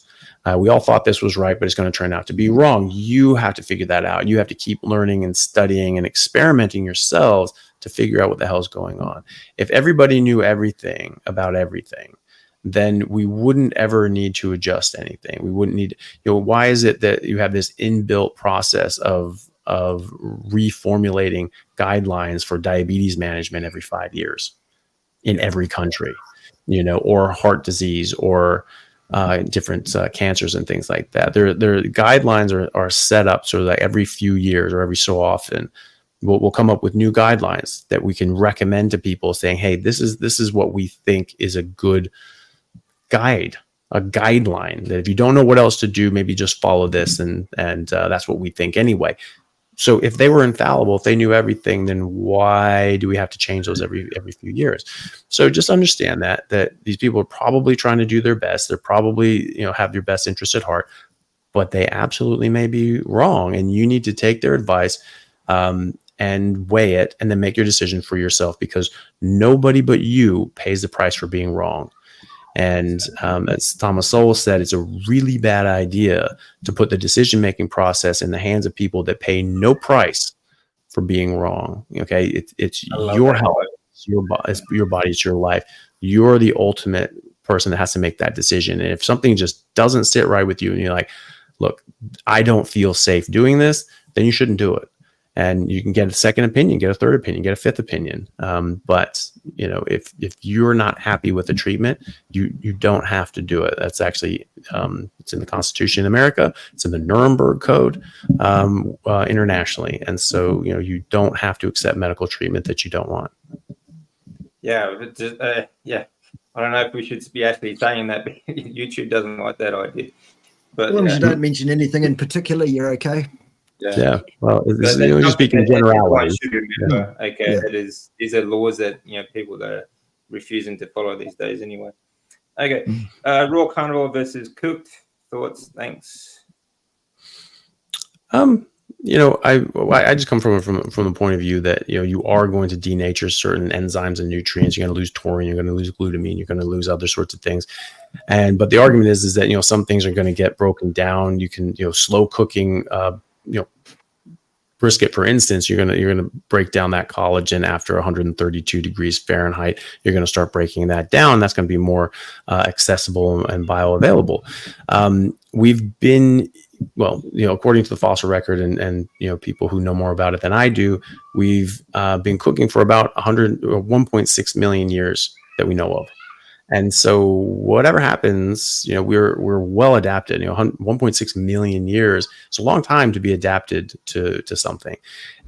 We all thought this was right, but it's going to turn out to be wrong. You have to figure that out. You have to keep learning and studying and experimenting yourselves to figure out what the hell's going on. If everybody knew everything about everything, then we wouldn't ever need to adjust anything. We wouldn't need, why is it that you have this inbuilt process of reformulating guidelines for diabetes management every 5 years in every country, or heart disease, or different cancers and things like that. Their guidelines are set up so that every few years or every so often we'll come up with new guidelines that we can recommend to people, saying, hey, this is what we think is a good guideline, that if you don't know what else to do, maybe just follow this, and that's what we think anyway. So if they were infallible, if they knew everything, then why do we have to change those every few years? So just understand that these people are probably trying to do their best. They're probably have your best interest at heart, but they absolutely may be wrong, and you need to take their advice and weigh it, and then make your decision for yourself, because nobody but you pays the price for being wrong. And as Thomas Sowell said, it's a really bad idea to put the decision-making process in the hands of people that pay no price for being wrong. Okay, it's your health, it's your body, it's your life. You're the ultimate person that has to make that decision. And if something just doesn't sit right with you, and you're like, look, I don't feel safe doing this, then you shouldn't do it. And you can get a second opinion, get a third opinion, get a fifth opinion. But if you're not happy with the treatment, you don't have to do it. That's actually it's in the Constitution in America. It's in the Nuremberg Code internationally, and so you don't have to accept medical treatment that you don't want.
Yeah, yeah. I don't know if we should be actually saying that, but YouTube doesn't like that idea. But
as long as you don't mention anything in particular, you're okay.
Yeah. Well, you're speaking in generality.
These are laws that people that are refusing to follow these days anyway. Okay, raw carnivore versus cooked. Thoughts? Thanks.
I just come from the point of view that, you are going to denature certain enzymes and nutrients. You're going to lose taurine, you're going to lose glutamine, you're going to lose other sorts of things. But the argument is that, some things are going to get broken down. You can, slow cooking, brisket, for instance, you're gonna break down that collagen after 132 degrees Fahrenheit. You're gonna start breaking that down. That's gonna be more accessible and bioavailable. We've been, according to the fossil record, and people who know more about it than I do, we've been cooking for about 1.6 million years that we know of. And so whatever happens, we're well adapted. 1.6 million years. It's a long time to be adapted to something.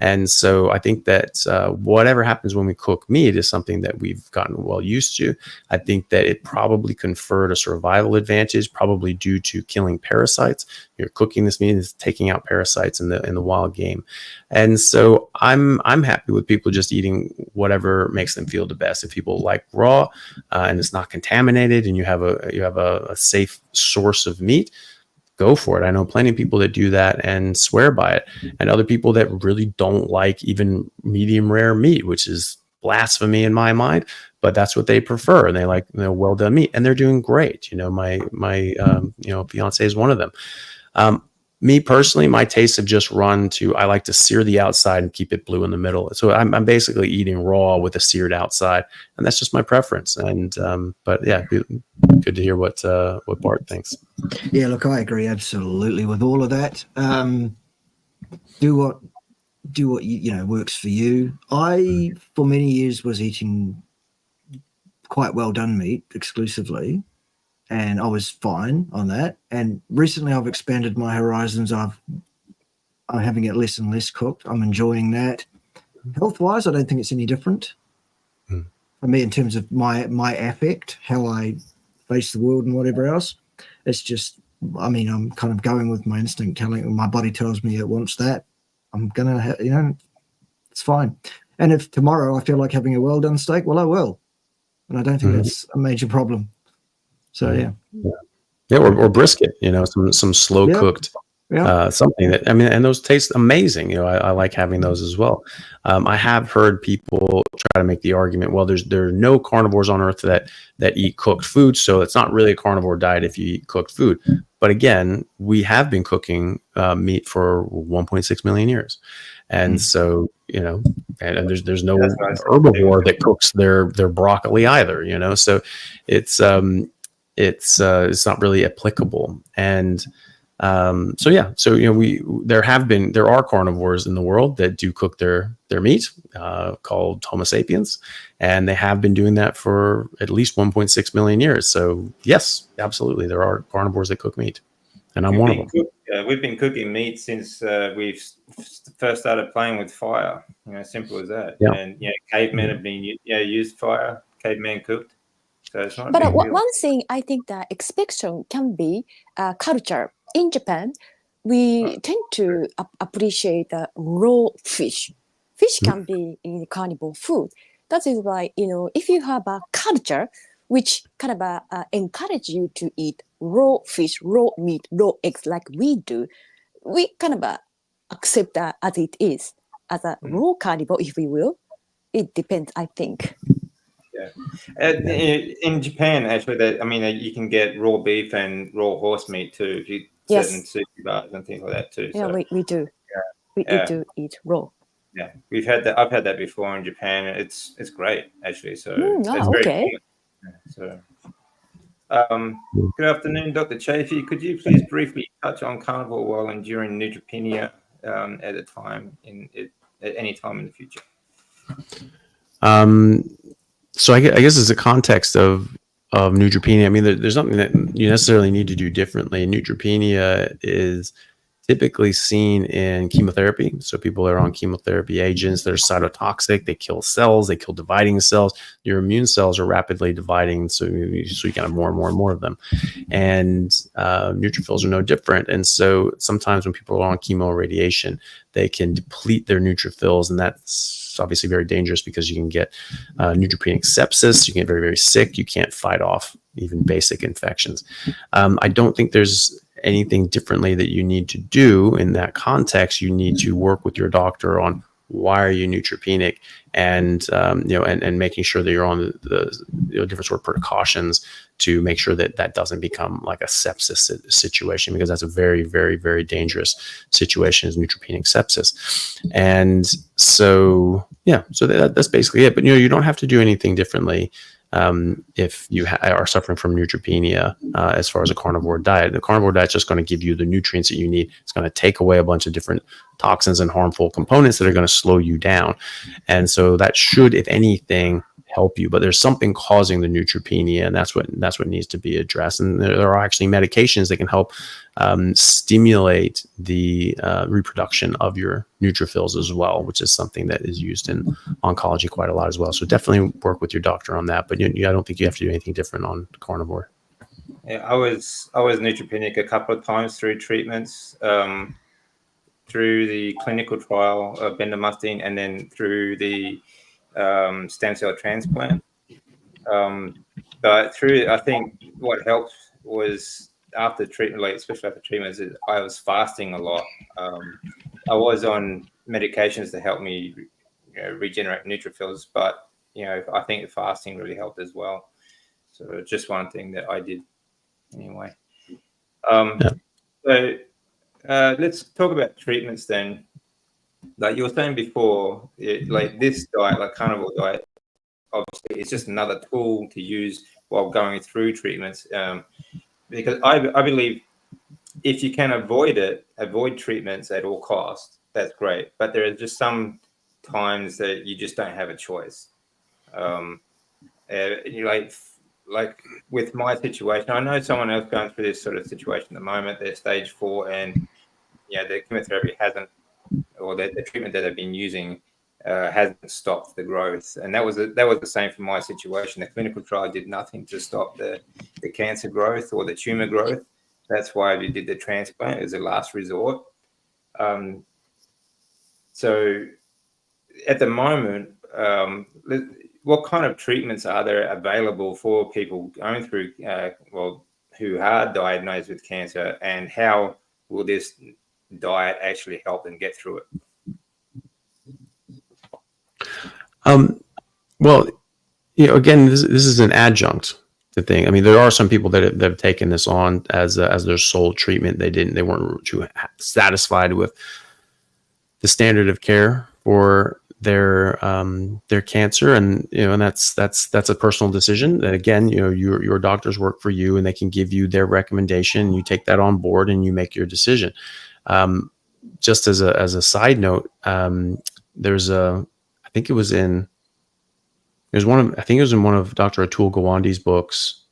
And so I think that whatever happens when we cook meat is something that we've gotten well used to. I think that it probably conferred a survival advantage, probably due to killing parasites. You're cooking this meat, is taking out parasites in the wild game. And so I'm happy with people just eating whatever makes them feel the best. If people like raw and it's not contaminated, and you have a safe source of meat, go for it. I know plenty of people that do that and swear by it, and other people that really don't like even medium rare meat, which is blasphemy in my mind, but that's what they prefer, and they like well done meat, and they're doing great. My fiance is one of them. Me personally, my tastes have just run to, I like to sear the outside and keep it blue in the middle. So I'm basically eating raw with a seared outside, and that's just my preference. And but yeah, good to hear what Bart thinks.
Yeah, look, I agree absolutely with all of that. Do what works for you. I, for many years, was eating quite well done meat exclusively, and I was fine on that. And recently I've expanded my horizons. I'm having it less and less cooked. I'm enjoying that. Health-wise, I don't think it's any different for me in terms of my affect, how I face the world and whatever else. It's just, I'm kind of going with my instinct, my body tells me it wants that. I'm going to, it's fine. And if tomorrow I feel like having a well-done steak, well, I will. And I don't think that's a major problem. So
or brisket, some slow cooked, something that, and those taste amazing. I like having those as well. I have heard people try to make the argument, well, there are no carnivores on earth that eat cooked food, so it's not really a carnivore diet if you eat cooked food. But again, we have been cooking meat for 1.6 million years, and so and there's no herbivore that cooks their broccoli either. So it's not really applicable. And there are carnivores in the world that do cook their meat, called Homo sapiens, and they have been doing that for at least 1.6 million years. So yes, absolutely, there are carnivores that cook meat, and I'm one of them.
We've been cooking meat since we've first started playing with fire. Simple as that. Yeah. And cavemen have been used fire. Cavemen cooked. So it's not.
But one thing I think that expectation can be culture. In Japan, we tend to appreciate the raw fish. Fish can be in carnivore food. That is why, if you have a culture which kind of encourage you to eat raw fish, raw meat, raw eggs like we do, we kind of accept that as it is, as a raw carnivore, if we will. It depends, I think.
Yeah. In Japan, actually, you can get raw beef and raw horse meat too. If you certain sushi bars and things like that too.
Yeah, so, we do. Yeah. We do eat raw.
Yeah, we've had that. I've had that before in Japan. It's great actually. So it's
okay.
So, good afternoon, Dr. Chaffee. Could you please briefly touch on carnivore while enduring neutropenia at a time at any time in the future?
So I guess it's a context of neutropenia. There's something that you necessarily need to do differently. Neutropenia is typically seen in chemotherapy. So people that are on chemotherapy agents that are cytotoxic, they kill cells, they kill dividing cells. Your immune cells are rapidly dividing, so you can have more and more and more of them. And neutrophils are no different. And so sometimes when people are on chemo radiation, they can deplete their neutrophils, and that's obviously very dangerous because you can get neutropenic sepsis, you can get very, very sick, you can't fight off even basic infections. I don't think there's anything differently that you need to do in that context, you need to work with your doctor on why are you neutropenic, and and making sure that you're on the different sort of precautions to make sure that that doesn't become like a sepsis situation, because that's a very, very, very dangerous situation, is neutropenic sepsis. And so so that's basically it. But you don't have to do anything differently if you are suffering from neutropenia as far as a carnivore diet. The carnivore diet is just going to give you the nutrients that you need. It's going to take away a bunch of different toxins and harmful components that are going to slow you down. And so that should, if anything, help you. But there's something causing the neutropenia, and that's what needs to be addressed. And there are actually medications that can help stimulate the reproduction of your neutrophils as well, which is something that is used in oncology quite a lot as well. So definitely work with your doctor on that. But I don't think you have to do anything different on carnivore.
Yeah, I was neutropenic a couple of times through treatments, through the clinical trial of bendamustine, and then through the stem cell transplant. But I think what helped was after treatment, like especially after treatments, I was fasting a lot. I was on medications to help me regenerate neutrophils, but I think fasting really helped as well. So just one thing that I did anyway. So let's talk about treatments then. Like you were saying before, like this diet, like carnivore diet, obviously it's just another tool to use while going through treatments. Because I believe if you can avoid treatments at all costs, that's great. But there are just some times that you just don't have a choice. Like with my situation, I know someone else going through this sort of situation at the moment. They're stage 4, and their chemotherapy hasn't, or the treatment that they've been using hasn't stopped the growth. And that was the same for my situation. The clinical trial did nothing to stop the cancer growth or the tumor growth. That's why we did the transplant as a last resort. So at the moment, what kind of treatments are there available for people going through, who are diagnosed with cancer, and how will this diet actually help them get through it?
Again, this is an adjunct to thing. I mean, there are some people that have taken this on as their sole treatment. They weren't too satisfied with the standard of care for their cancer, and that's a personal decision. And again, your doctors work for you, and they can give you their recommendation, and you take that on board and you make your decision. Just as a side note, there's I think it was in one of Dr. Atul Gawande's books.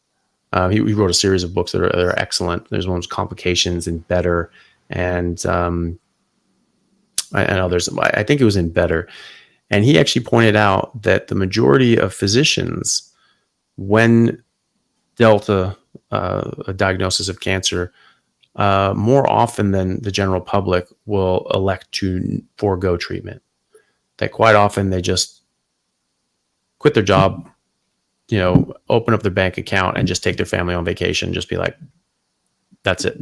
He wrote a series of books that are excellent. There's one was Complications in Better, and others. I think it was in Better. And he actually pointed out that the majority of physicians, when dealt a diagnosis of cancer, more often than the general public, will elect to forego treatment. That quite often they just quit their job, open up their bank account and just take their family on vacation, just be like, that's it.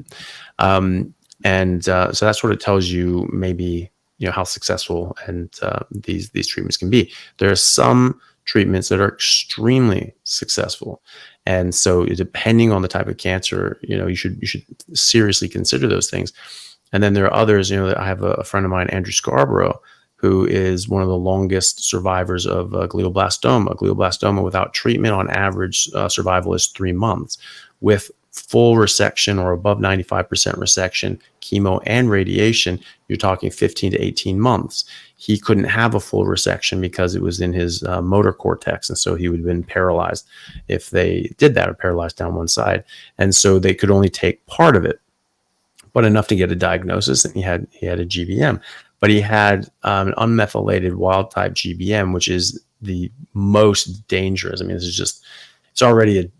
So that sort of tells you maybe, how successful and these treatments can be. There are some treatments that are extremely successful. And so depending on the type of cancer, you should seriously consider those things. And then there are others, I have a friend of mine, Andrew Scarborough, who is one of the longest survivors of glioblastoma. Glioblastoma without treatment, on average, survival is 3 months. With full resection or above 95% resection, chemo and radiation, you're talking 15 to 18 months. He couldn't have a full resection because it was in his motor cortex, and so he would have been paralyzed if they did that, or paralyzed down one side. And so they could only take part of it, but enough to get a diagnosis, and he had a GBM. But he had an unmethylated wild type GBM, which is the most dangerous. I mean, it's already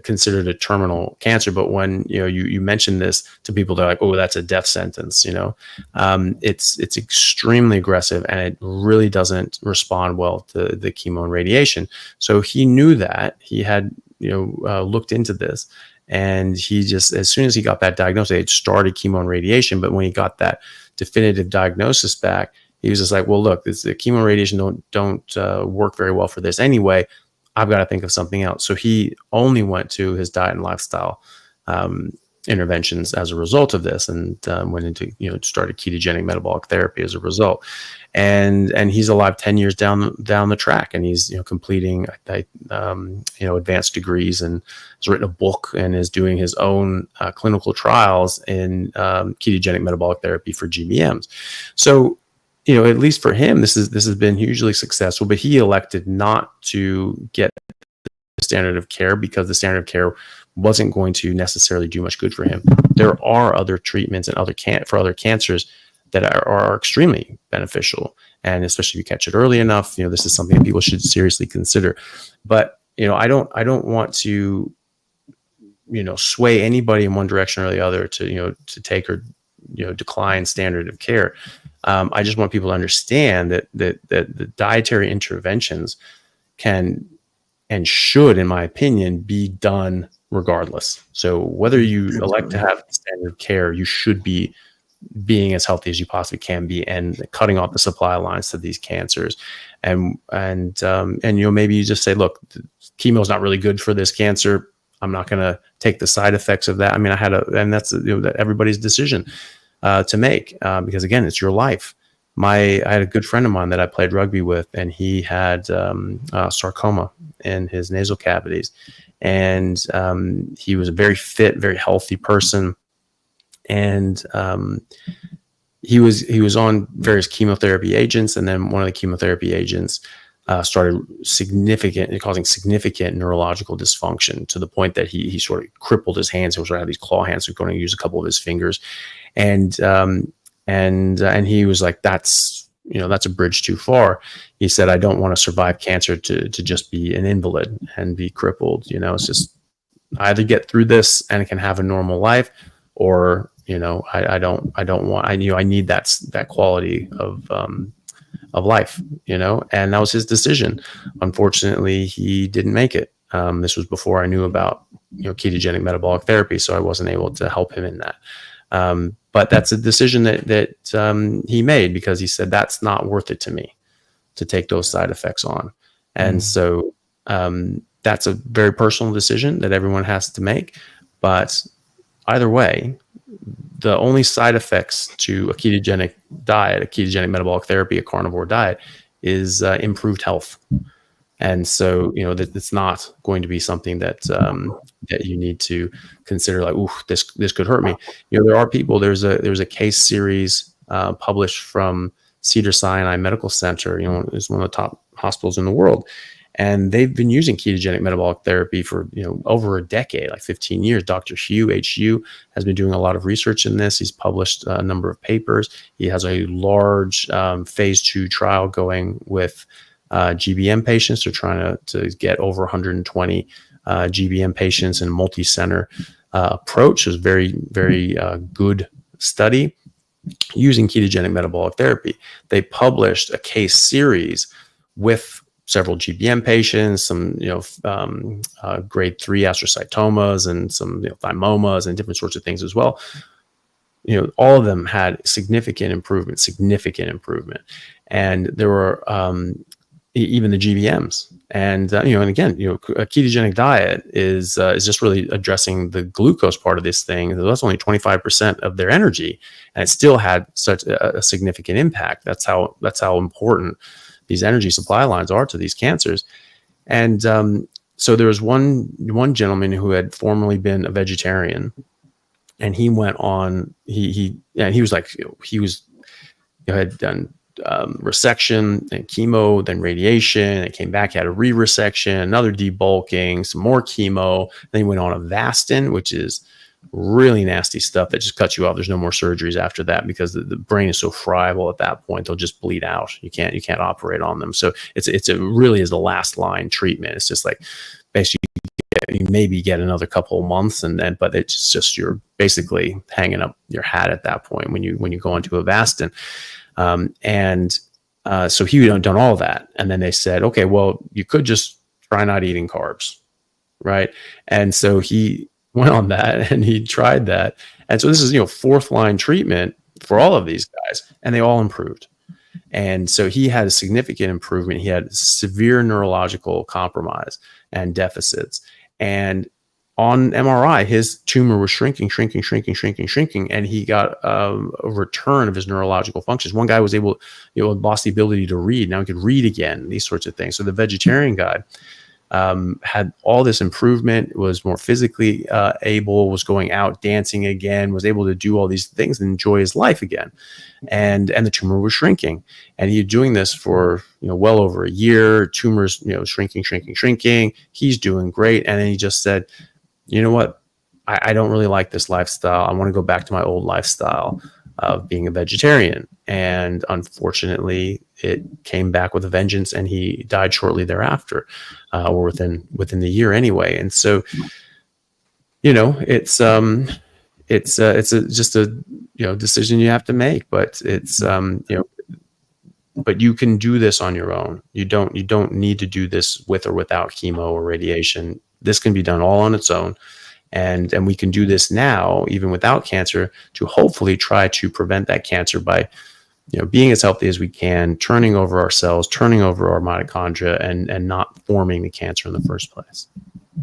considered a terminal cancer. But when you mention this to people, they're like, "Oh, that's a death sentence." It's extremely aggressive, and it really doesn't respond well to the chemo and radiation. So he knew that. He had looked into this, And he just, as soon as he got that diagnosis, they had started chemo and radiation. But when he got that definitive diagnosis back, he was just like, well, look, the chemo and radiation don't work very well for this anyway. I've got to think of something else. So he only went to his diet and lifestyle interventions as a result of this, and went into, started ketogenic metabolic therapy as a result. And he's alive 10 years down the track, and he's completing advanced degrees, and has written a book and is doing his own clinical trials in ketogenic metabolic therapy for GBMs. So at least for him, this has been hugely successful. But he elected not to get the standard of care because the standard of care wasn't going to necessarily do much good for him. There are other treatments and for other cancers that are extremely beneficial, and especially if you catch it early enough, this is something that people should seriously consider. But I don't want to sway anybody in one direction or the other to take or decline standard of care. I just want people to understand that the dietary interventions can and should, in my opinion, be done regardless. So whether you elect to have standard of care, you should be being as healthy as you possibly can be, and cutting off the supply lines to these cancers. And maybe you just say, look, chemo is not really good for this cancer. I'm not going to take the side effects of that. I mean, and that's everybody's decision to make, because again, it's your life. I had a good friend of mine that I played rugby with, and he had sarcoma in his nasal cavities. And he was a very fit, very healthy person. And he was on various chemotherapy agents. And then one of the chemotherapy agents started causing significant neurological dysfunction, to the point that he sort of crippled his hands. He was had these claw hands. So he was going to use a couple of his fingers. And he was like, that's a bridge too far. He said, I don't want to survive cancer to just be an invalid and be crippled. It's just, I either get through this and can have a normal life, or, I need that quality of life, and that was his decision. Unfortunately, he didn't make it. This was before I knew about, ketogenic metabolic therapy. So I wasn't able to help him in that. But that's a decision that he made, because he said, that's not worth it to me to take those side effects on. And so that's a very personal decision that everyone has to make. But either way, the only side effects to a ketogenic diet, a ketogenic metabolic therapy, a carnivore diet, is improved health. And so, that it's not going to be something that that you need to consider like, ooh, this could hurt me. There are people. There's a case series published from Cedars-Sinai Medical Center. It's one of the top hospitals in the world, and they've been using ketogenic metabolic therapy for over a decade, like 15 years. Dr. Hu has been doing a lot of research in this. He's published a number of papers. He has a large phase 2 trial going with GBM patients. They're trying to get over 120 GBM patients in a multi-center approach. It was very, very good study using ketogenic metabolic therapy. They published a case series with several GBM patients, some grade 3 astrocytomas, and some thymomas, and different sorts of things as well. All of them had significant improvement, and there were even the GBMs. And and again, a ketogenic diet is just really addressing the glucose part of this thing. That's only 25% of their energy, and it still had such a significant impact. That's how important these energy supply lines are to these cancers. And so there was one gentleman who had formerly been a vegetarian, and he went on. He had done resection and chemo, then radiation. It came back, he had a re-resection, another debulking, some more chemo. Then he went on Avastin, which is really nasty stuff that just cuts you off. There's no more surgeries after that, because the brain is so friable at that point, they'll just bleed out. You can't operate on them. So it really is the last line treatment. It's just like, basically you maybe get another couple of months, but it's just, you're basically hanging up your hat at that point when you go into Avastin. So he had done all that. And then they said, okay, well, you could just try not eating carbs. Right. And so he went on that and he tried that. And so this is, fourth line treatment for all of these guys, and they all improved. And so he had a significant improvement. He had severe neurological compromise and deficits. And on MRI, his tumor was shrinking, and he got a return of his neurological functions. One guy was able, lost the ability to read. Now he could read again, these sorts of things. So the vegetarian guy had all this improvement, was more physically able, was going out dancing again, was able to do all these things and enjoy his life again. And the tumor was shrinking. And he was doing this for, well over a year. Tumors, shrinking. He's doing great. And then he just said, you know what? I don't really like this lifestyle. I want to go back to my old lifestyle of being a vegetarian. And unfortunately, it came back with a vengeance, and he died shortly thereafter, or within the year anyway. And so, it's just a decision you have to make. But it's but you can do this on your own. You don't need to do this with or without chemo or radiation. This can be done all on its own. And we can do this now, even without cancer, to hopefully try to prevent that cancer by, being as healthy as we can, turning over our cells, turning over our mitochondria, and not forming the cancer in the first place.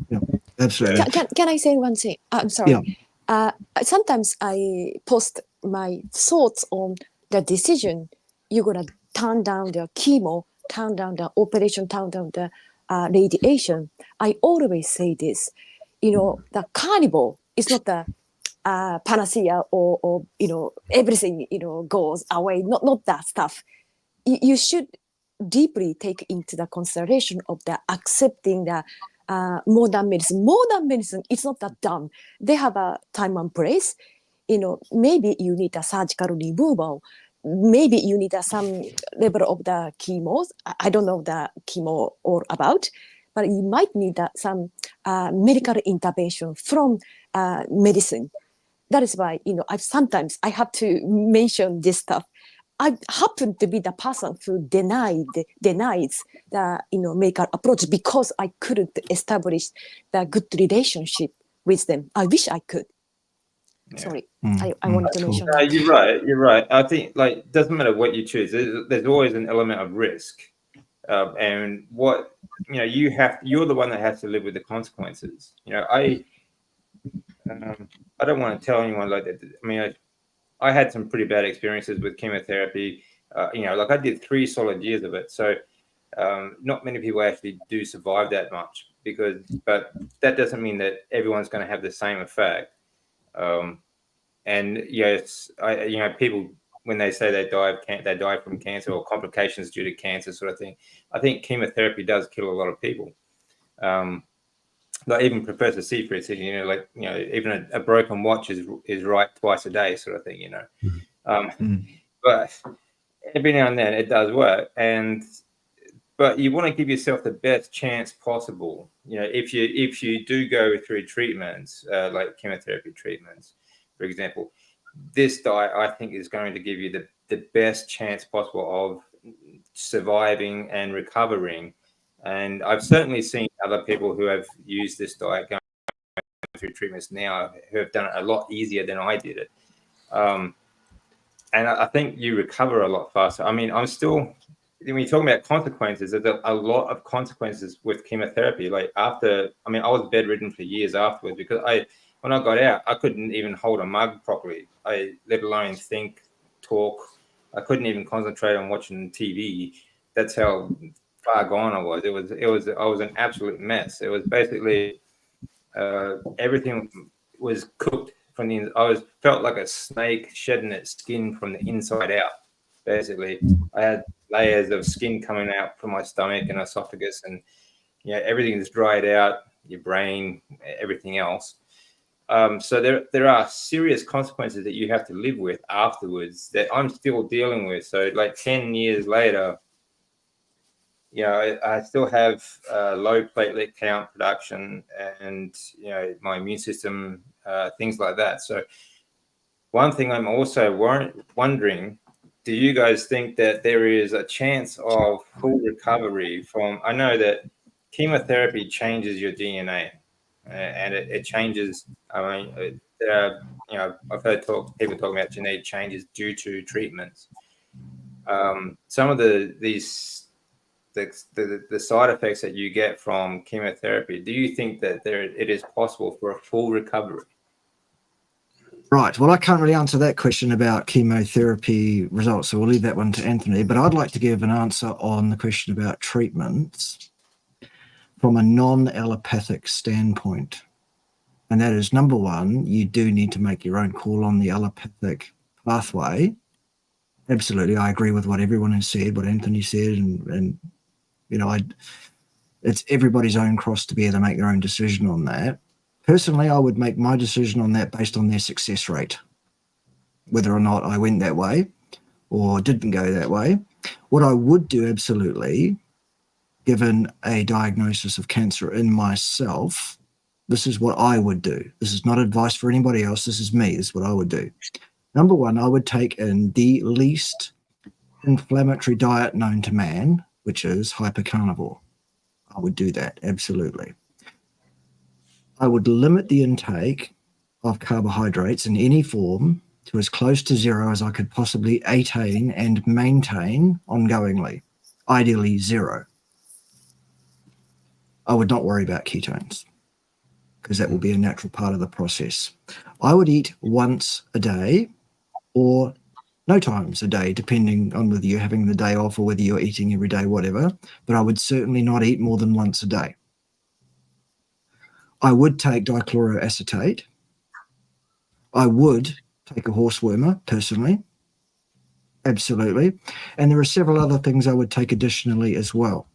Yeah, absolutely.
Can I say one thing? I'm sorry.
Yeah.
Sometimes I post my thoughts on the decision. You're going to turn down the chemo, turn down the operation, turn down the radiation. I always say this. The carnivore is not the panacea or everything, goes away. Not that stuff. You should deeply take into the consideration of the accepting the modern medicine. Modern medicine is not that dumb. They have a time and place. Maybe you need a surgical removal. Maybe you need some level of the chemos. I don't know the chemo all about, but you might need some medical intervention from medicine. That is why, sometimes I have to mention this stuff. I happen to be the person who denies the medical approach because I couldn't establish the good relationship with them. I wish I could. Yeah. Sorry, I wanted to mention that.
You're right. I think it doesn't matter what you choose. There's always an element of risk. And what you're the one that has to live with the consequences. I don't want to tell anyone like that. I mean, I had some pretty bad experiences with chemotherapy. I did 3 solid years of it. So not many people actually do survive that much but that doesn't mean that everyone's going to have the same effect. And yes, people, when they say they die from cancer or complications due to cancer sort of thing, I think chemotherapy does kill a lot of people. Even Professor Seifert said, even a broken watch is right twice a day sort of thing, But every now and then it does work. But you want to give yourself the best chance possible. If you do go through treatments, like chemotherapy treatments, for example, this diet, I think, is going to give you the best chance possible of surviving and recovering. And I've certainly seen other people who have used this diet going through treatments now who have done it a lot easier than I did it. And I think you recover a lot faster. I mean, when you're talking about consequences, there's a lot of consequences with chemotherapy. I was bedridden for years afterwards because when I got out, I couldn't even hold a mug properly. Let alone think, talk. I couldn't even concentrate on watching TV. That's how far gone I was. I was an absolute mess. It was basically everything was cooked from the inside. I felt like a snake shedding its skin from the inside out. Basically, I had layers of skin coming out from my stomach and esophagus, and everything is dried out. Your brain, everything else. So there are serious consequences that you have to live with afterwards that I'm still dealing with. So 10 years later, I still have low platelet count production and, my immune system, things like that. So one thing I'm also wondering, do you guys think that there is a chance of full recovery from, I know that chemotherapy changes your DNA. and it changes. I mean, I've heard people talking about genetic changes due to treatments. Some of the side effects that you get from chemotherapy, do you think that it is possible for a full recovery?
Right. Well, I can't really answer that question about chemotherapy results, so we'll leave that one to Anthony. But I'd like to give an answer on the question about treatments from a non-allopathic standpoint. And that is, number one, you do need to make your own call on the allopathic pathway. Absolutely. I agree with what everyone has said, what Anthony said, and it's everybody's own cross to be able to make their own decision on that. Personally, I would make my decision on that based on their success rate, whether or not I went that way or didn't go that way. What I would do, absolutely, given a diagnosis of cancer in myself, this is what I would do. This is not advice for anybody else. This is me. This is what I would do. Number one, I would take in the least inflammatory diet known to man, which is hypercarnivore. I would do that, absolutely. I would limit the intake of carbohydrates in any form to as close to zero as I could possibly attain and maintain ongoingly, ideally zero. I would not worry about ketones because that will be a natural part of the process. I would eat once a day or no times a day, depending on whether you're having the day off or whether you're eating every day, whatever, but I would certainly not eat more than once a day. I would take dichloroacetate. I would take a horse wormer, personally. Absolutely. And there are several other things I would take additionally as well.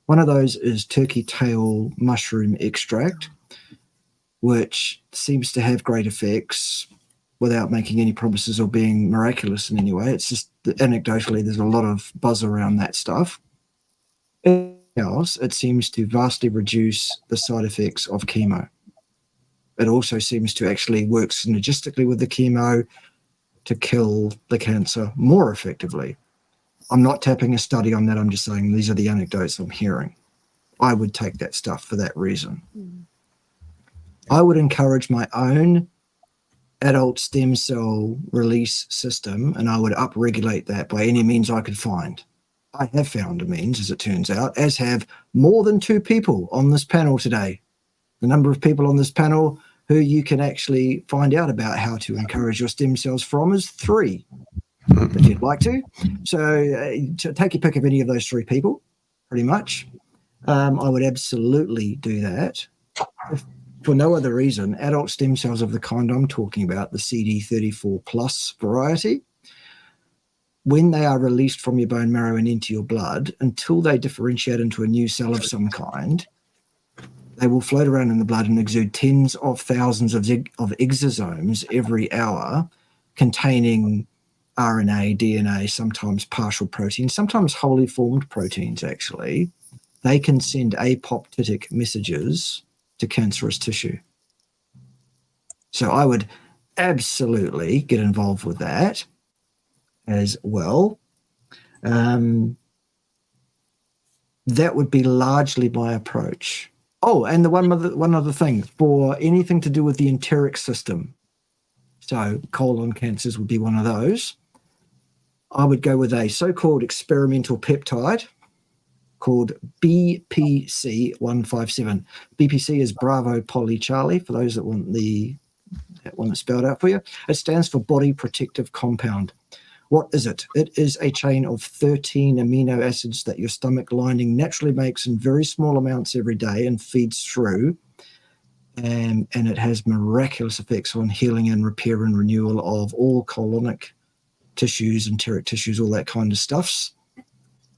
One of those is turkey tail mushroom extract, which seems to have great effects without making any promises or being miraculous in any way. It's just anecdotally, there's a lot of buzz around that stuff. Else, it seems to vastly reduce the side effects of chemo. It also seems to actually work synergistically with the chemo to kill the cancer more effectively. I'm not tapping a study on that. I'm just saying these are the anecdotes I'm hearing. I would take that stuff for that reason. I would encourage my own adult stem cell release system, and I would upregulate that by any means I could find. I have found a means, as it turns out, as have more than 2 people on this panel today. The number of people on this panel who you can actually find out about how to encourage your stem cells from is 3, if you'd like to. So take your pick of any of those 3 people, pretty much. I would absolutely do that. For no other reason, adult stem cells of the kind I'm talking about, the CD34 plus variety, when they are released from your bone marrow and into your blood, until they differentiate into a new cell of some kind, they will float around in the blood and exude tens of thousands of exosomes every hour containing RNA, DNA, sometimes partial proteins, sometimes wholly formed proteins, actually. They can send apoptotic messages to cancerous tissue. So I would absolutely get involved with that as well. That would be largely my approach. Oh, and the one other thing, for anything to do with the enteric system, so colon cancers would be one of those, I would go with a so-called experimental peptide called BPC157. BPC is Bravo Polly Charlie, for those that want that one spelled out for you. It stands for Body Protective Compound. What is it? It is a chain of 13 amino acids that your stomach lining naturally makes in very small amounts every day and feeds through. And it has miraculous effects on healing and repair and renewal of all colonic tissues, enteric tissues, all that kind of stuffs.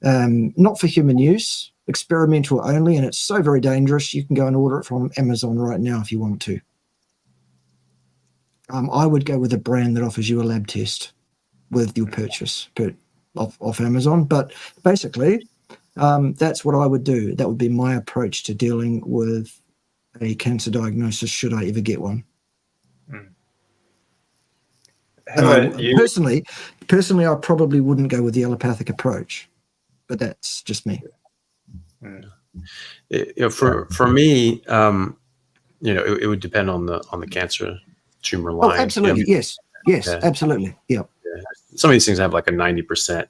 Not for human use, experimental only, and it's so very dangerous. You can go and order it from Amazon right now if you want to. I would go with a brand that offers you a lab test with your purchase off Amazon. But basically, that's what I would do. That would be my approach to dealing with a cancer diagnosis, should I ever get one. Personally, I probably wouldn't go with the allopathic approach, but that's just me.
For me, it would depend on the cancer tumor
Oh,
line.
absolutely. Yes. Yes,
Yeah.
absolutely. Yeah.
Some of these things have like a 90%,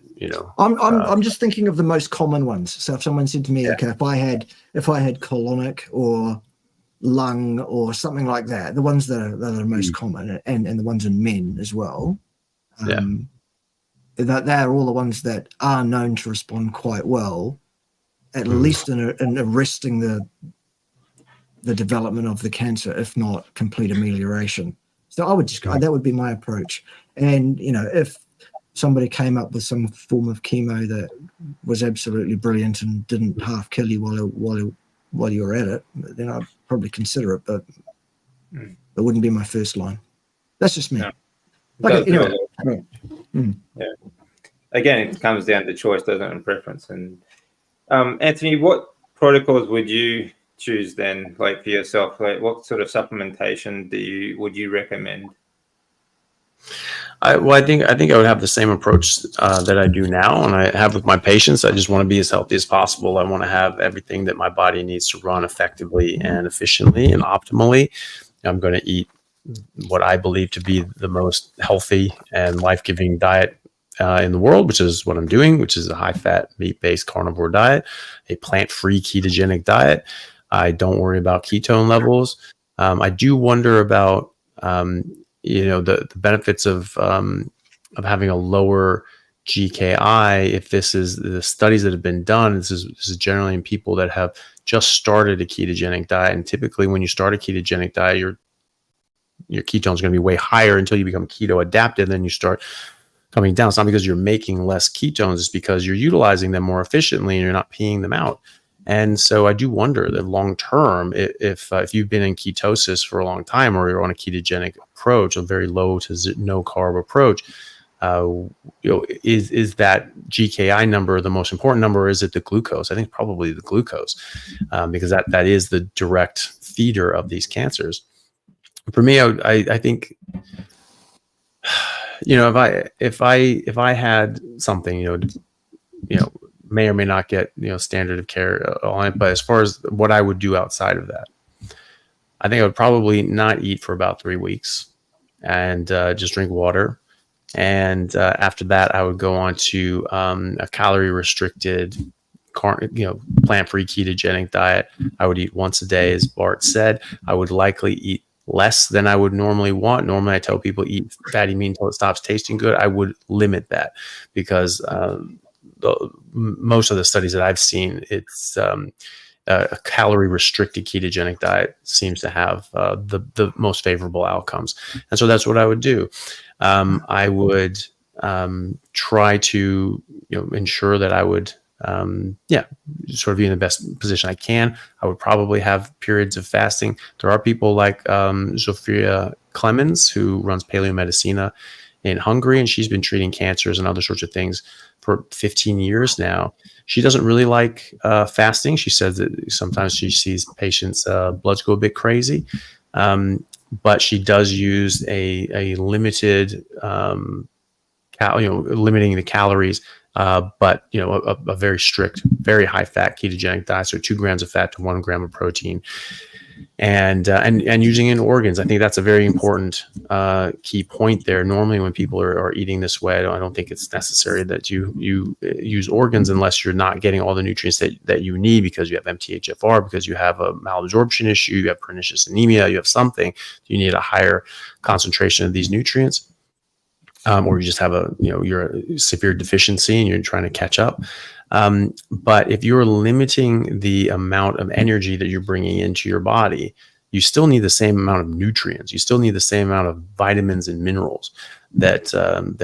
I'm just thinking of the most common ones. So if someone said to me,
Yeah.
okay, if I had colonic or lung or something like that, the ones that are most common, and the ones in men as well, they're all the ones that are known to respond quite well, at least in arresting the development of the cancer, if not complete amelioration. So I would just that would be my approach. And if somebody came up with some form of chemo that was absolutely brilliant and didn't half kill you while you were at it, then I'd probably consider it, but it wouldn't be my first line. That's just me.
No.
Okay, anyway.
Yeah. Again, it comes down to choice, doesn't it, and preference. And Anthony, what protocols would you choose then, like for yourself? Like, what sort of supplementation would you recommend?
I think I would have the same approach that I do now, and I have with my patients. I just want to be as healthy as possible. I want to have everything that my body needs to run effectively and efficiently and optimally. I'm going to eat what I believe to be the most healthy and life-giving diet in the world, which is what I'm doing, which is a high-fat, meat-based carnivore diet, a plant-free ketogenic diet. I don't worry about ketone levels. I do wonder about the benefits of having a lower GKI. If this is the studies that have been done, this is generally in people that have just started a ketogenic diet, and typically when you start a ketogenic diet, your ketones are going to be way higher until you become keto adapted. Then you start coming down. It's not because you're making less ketones, it's because you're utilizing them more efficiently and you're not peeing them out. And so I do wonder that long term, if you've been in ketosis for a long time, or you're on a ketogenic approach, a very low to no carb approach, is that GKI number the most important number, or is it the glucose? I think probably the glucose, because that is the direct feeder of these cancers. For me, I think, if I had something, may or may not get standard of care on it, but as far as what I would do outside of that, I think I would probably not eat for about 3 weeks and just drink water. And after that, I would go on to a calorie restricted, plant-free ketogenic diet. I would eat once a day, as Bart said. I would likely eat less than I would normally want. Normally, I tell people eat fatty meat until it stops tasting good. I would limit that because most of the studies that I've seen, it's a calorie restricted ketogenic diet seems to have the most favorable outcomes. And so that's what I would do. I would try to ensure that I would sort of be in the best position I can. I would probably have periods of fasting. There are people like Zofia Clemens, who runs Paleomedicina in Hungary, and she's been treating cancers and other sorts of things for 15 years now. She doesn't really like fasting. She says that sometimes she sees patients' bloods go a bit crazy, but she does use a limited, limiting the calories, but a very strict, very high fat ketogenic diet, so 2 grams of fat to 1 gram of protein, and using in organs. I think that's a very important key point there. Normally, when people are eating this way, I don't think it's necessary that you use organs unless you're not getting all the nutrients that you need, because you have MTHFR, because you have a malabsorption issue, you have pernicious anemia, you have something. You need a higher concentration of these nutrients, or you just have you're a severe deficiency and you're trying to catch up. But if you're limiting the amount of energy that you're bringing into your body, you still need the same amount of nutrients. You still need the same amount of vitamins and minerals that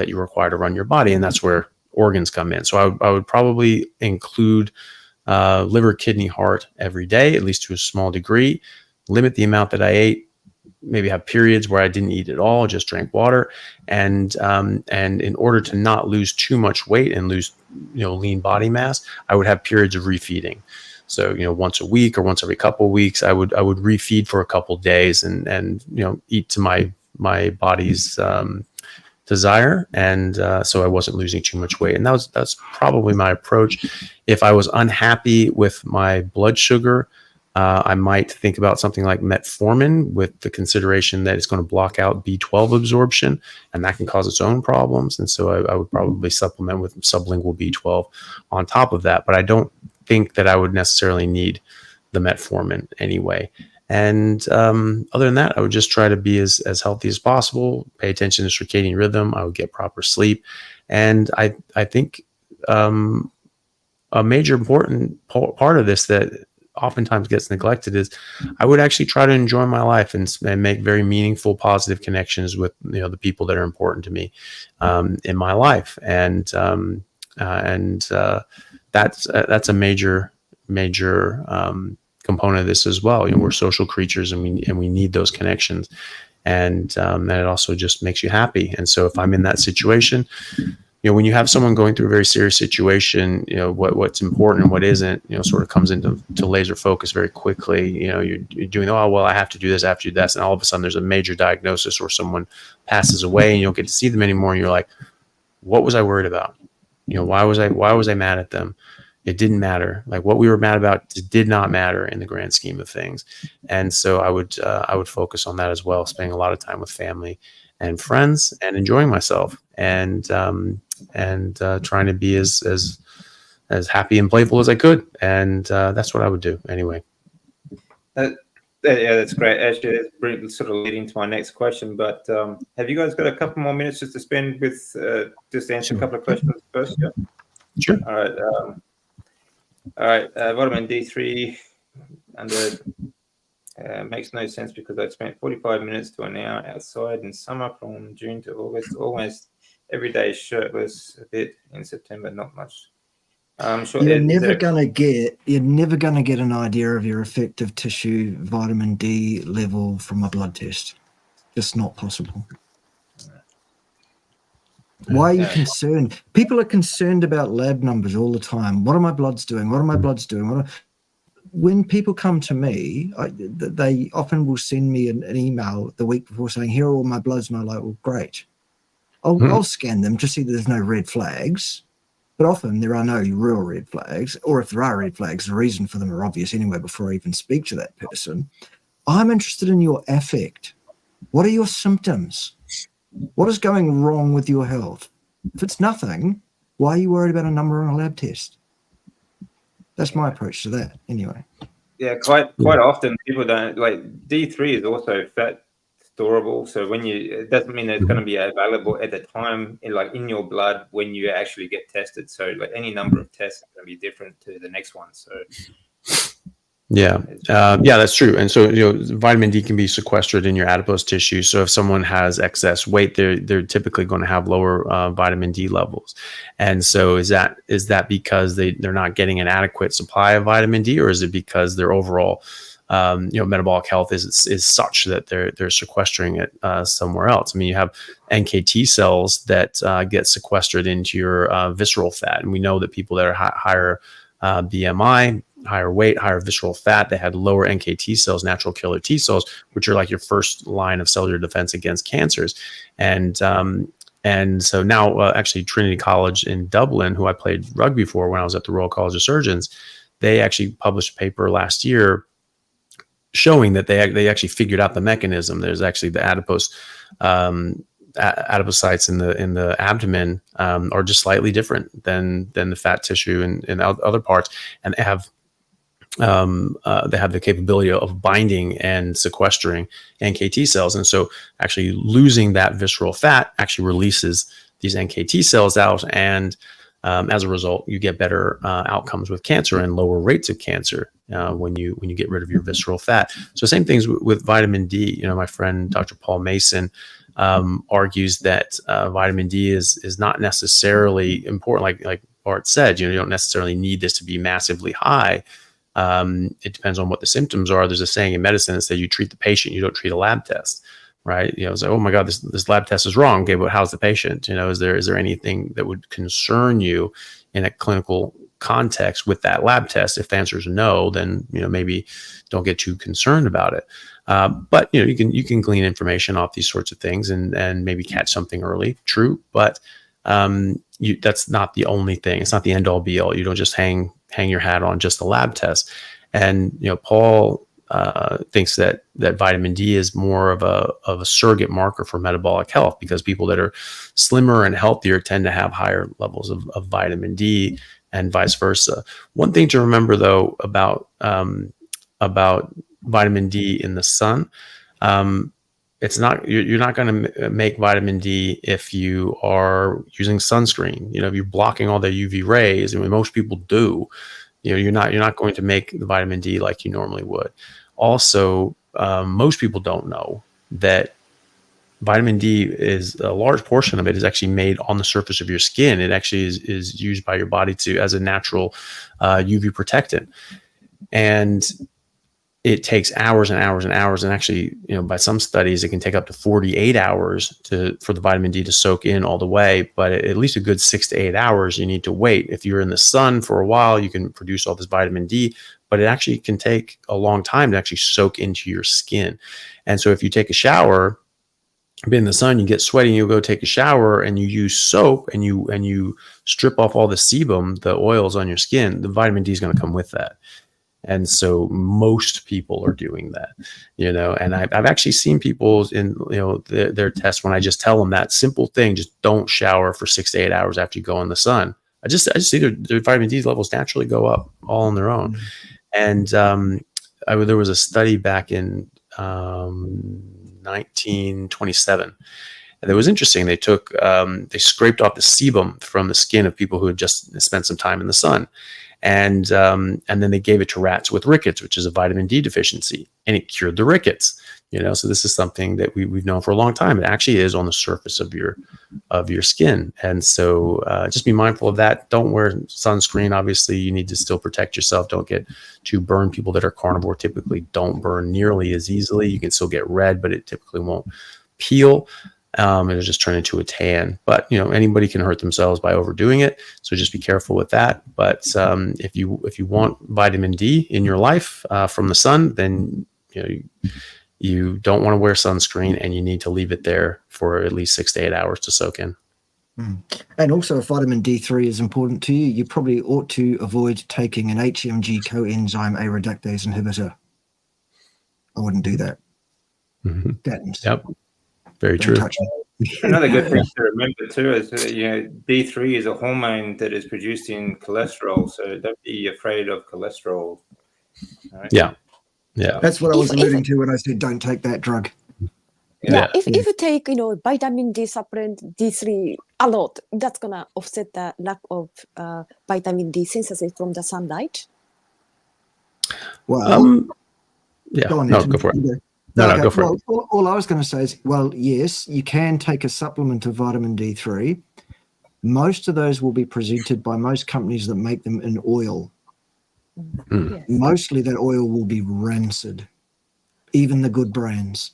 you require to run your body. And that's where organs come in. So I would probably include liver, kidney, heart every day, at least to a small degree. Limit the amount that I ate. Maybe have periods where I didn't eat at all, just drank water, and in order to not lose too much weight and lose lean body mass, I would have periods of refeeding. So once a week or once every couple of weeks, I would refeed for a couple of days and eat to my body's desire, and so I wasn't losing too much weight. And that's probably my approach. If I was unhappy with my blood sugar, I might think about something like metformin with the consideration that it's going to block out B12 absorption, and that can cause its own problems. And so I would probably supplement with sublingual B12 on top of that. But I don't think that I would necessarily need the metformin anyway. And other than that, I would just try to be as healthy as possible, pay attention to circadian rhythm. I would get proper sleep. And I think a major important part of this that oftentimes gets neglected is I would actually try to enjoy my life and make very meaningful, positive connections with the people that are important to me in my life. And that's a major component of this as well. We're social creatures, and we need those connections, and it also just makes you happy. And so if I'm in that situation, when you have someone going through a very serious situation, what's important and what isn't, sort of comes into laser focus very quickly. You're doing, oh, well, I have to do this, I have to do that. And all of a sudden there's a major diagnosis, or someone passes away and you don't get to see them anymore. And you're like, what was I worried about? Why was I mad at them? It didn't matter. Like, what we were mad about did not matter in the grand scheme of things. And so I would focus on that as well, spending a lot of time with family and friends and enjoying myself, and trying to be as happy and playful as I could. And that's what I would do anyway.
Yeah, that's great. Actually, it's pretty sort of leading to my next question. But have you guys got a couple more minutes just to spend with just answer a couple of questions first? Yeah.
Sure.
All right. Vitamin D3 under makes no sense because I spent 45 minutes to an hour outside in summer from June to August, almost every day shirtless, a bit in September, not much. Sure,
you're never gonna get an idea of your effective tissue vitamin D level from a blood test. Just not possible. Why are you concerned? People are concerned about lab numbers all the time. What are my bloods doing? What are my bloods doing? When people come to me, they often will send me an email the week before saying, here are all my bloods. And I'm like, well, great. I'll scan them to see that there's no red flags. But often there are no real red flags. Or if there are red flags, the reason for them are obvious anyway before I even speak to that person. I'm interested in your affect. What are your symptoms? What is going wrong with your health? If it's nothing, why are you worried about a number on a lab test? That's my approach to that anyway.
Yeah, quite often people don't like D3 is also fat storable. So it doesn't mean that it's going to be available at the time in your blood when you actually get tested. So like any number of tests is going to be different to the next one. So
yeah, that's true. And so vitamin D can be sequestered in your adipose tissue. So if someone has excess weight, they're typically going to have lower vitamin D levels. And so is that because they're not getting an adequate supply of vitamin D, or is it because their overall metabolic health is such that they're sequestering it somewhere else? I mean, you have NKT cells that get sequestered into your visceral fat, and we know that people that are higher BMI, higher weight, higher visceral fat, they had lower NKT cells, natural killer T cells, which are like your first line of cellular defense against cancers. And so now actually Trinity College in Dublin, who I played rugby for when I was at the Royal College of Surgeons, they actually published a paper last year showing that they actually figured out the mechanism. There's actually the adipose adipocytes in the abdomen are just slightly different than the fat tissue in other parts, and they have the capability of binding and sequestering NKT cells. And so actually losing that visceral fat actually releases these NKT cells out, and as a result, you get better outcomes with cancer and lower rates of cancer when you get rid of your visceral fat. So same things with vitamin D. My friend Dr. Paul Mason argues that vitamin D is not necessarily important. Like Bart said, you don't necessarily need this to be massively high. It depends on what the symptoms are. There's a saying in medicine that says you treat the patient, you don't treat a lab test, right? It's like, oh my God, this lab test is wrong. Okay, but how's the patient? Is there anything that would concern you in a clinical context with that lab test? If the answer is no, then maybe don't get too concerned about it. But you can glean information off these sorts of things and maybe catch something early. True, but that's not the only thing. It's not the end all be all. You don't just hang your hat on just the lab test. And Paul thinks that vitamin D is more of a surrogate marker for metabolic health, because people that are slimmer and healthier tend to have higher levels of vitamin D, and vice versa. One thing to remember, though, about vitamin D in the sun, it's not, you're not going to make vitamin D if you are using sunscreen. If you're blocking all the UV rays, and most people do, you're not going to make the vitamin D like you normally would. Also, most people don't know that vitamin D is, a large portion of it is actually made on the surface of your skin. It actually is used by your body as a natural UV protectant. And it takes hours and hours and hours. And actually, by some studies, it can take up to 48 hours for the vitamin D to soak in all the way. But at least a good 6 to 8 hours, you need to wait. If you're in the sun for a while, you can produce all this vitamin D, but it actually can take a long time to actually soak into your skin. And so if you take a shower, be in the sun, you get sweaty, and you go take a shower, and you use soap, and you strip off all the sebum, the oils on your skin, the vitamin D is going to come with that. And so most people are doing that, and I've actually seen people in, their tests, when I just tell them that simple thing, just don't shower for 6 to 8 hours after you go in the sun. I just see their vitamin D levels naturally go up all on their own. And there was a study back in 1927. And it was interesting. They took, they scraped off the sebum from the skin of people who had just spent some time in the sun. And then they gave it to rats with rickets, which is a vitamin D deficiency, and it cured the rickets. So this is something that we've known for a long time. It actually is on the surface of your skin, and so just be mindful of that. Don't wear sunscreen. Obviously, you need to still protect yourself. Don't get too burned. People that are carnivore typically don't burn nearly as easily. You can still get red, but it typically won't peel. It'll just turn into a tan. But anybody can hurt themselves by overdoing it, so just be careful with that. But if you want vitamin D in your life from the sun, then you don't want to wear sunscreen, and you need to leave it there for at least 6 to 8 hours to soak in.
And also, if vitamin D3 is important to you, you probably ought to avoid taking an HMG coenzyme A reductase inhibitor. I wouldn't do that. Statins.
Yep. Very true.
Another good thing to remember too is D3 is a hormone that is produced in cholesterol, so don't be afraid of cholesterol. Right?
Yeah.
That's what I was alluding to when I said don't take that drug.
If you take vitamin D supplement D3 a lot, that's gonna offset the lack of vitamin D synthesis from the sunlight.
Well,
go for it. Go for it.
All I was going to say is, well, yes, you can take a supplement of vitamin D3. Most of those will be presented by most companies that make them in oil.
Yes.
Mostly that oil will be rancid, even the good brands.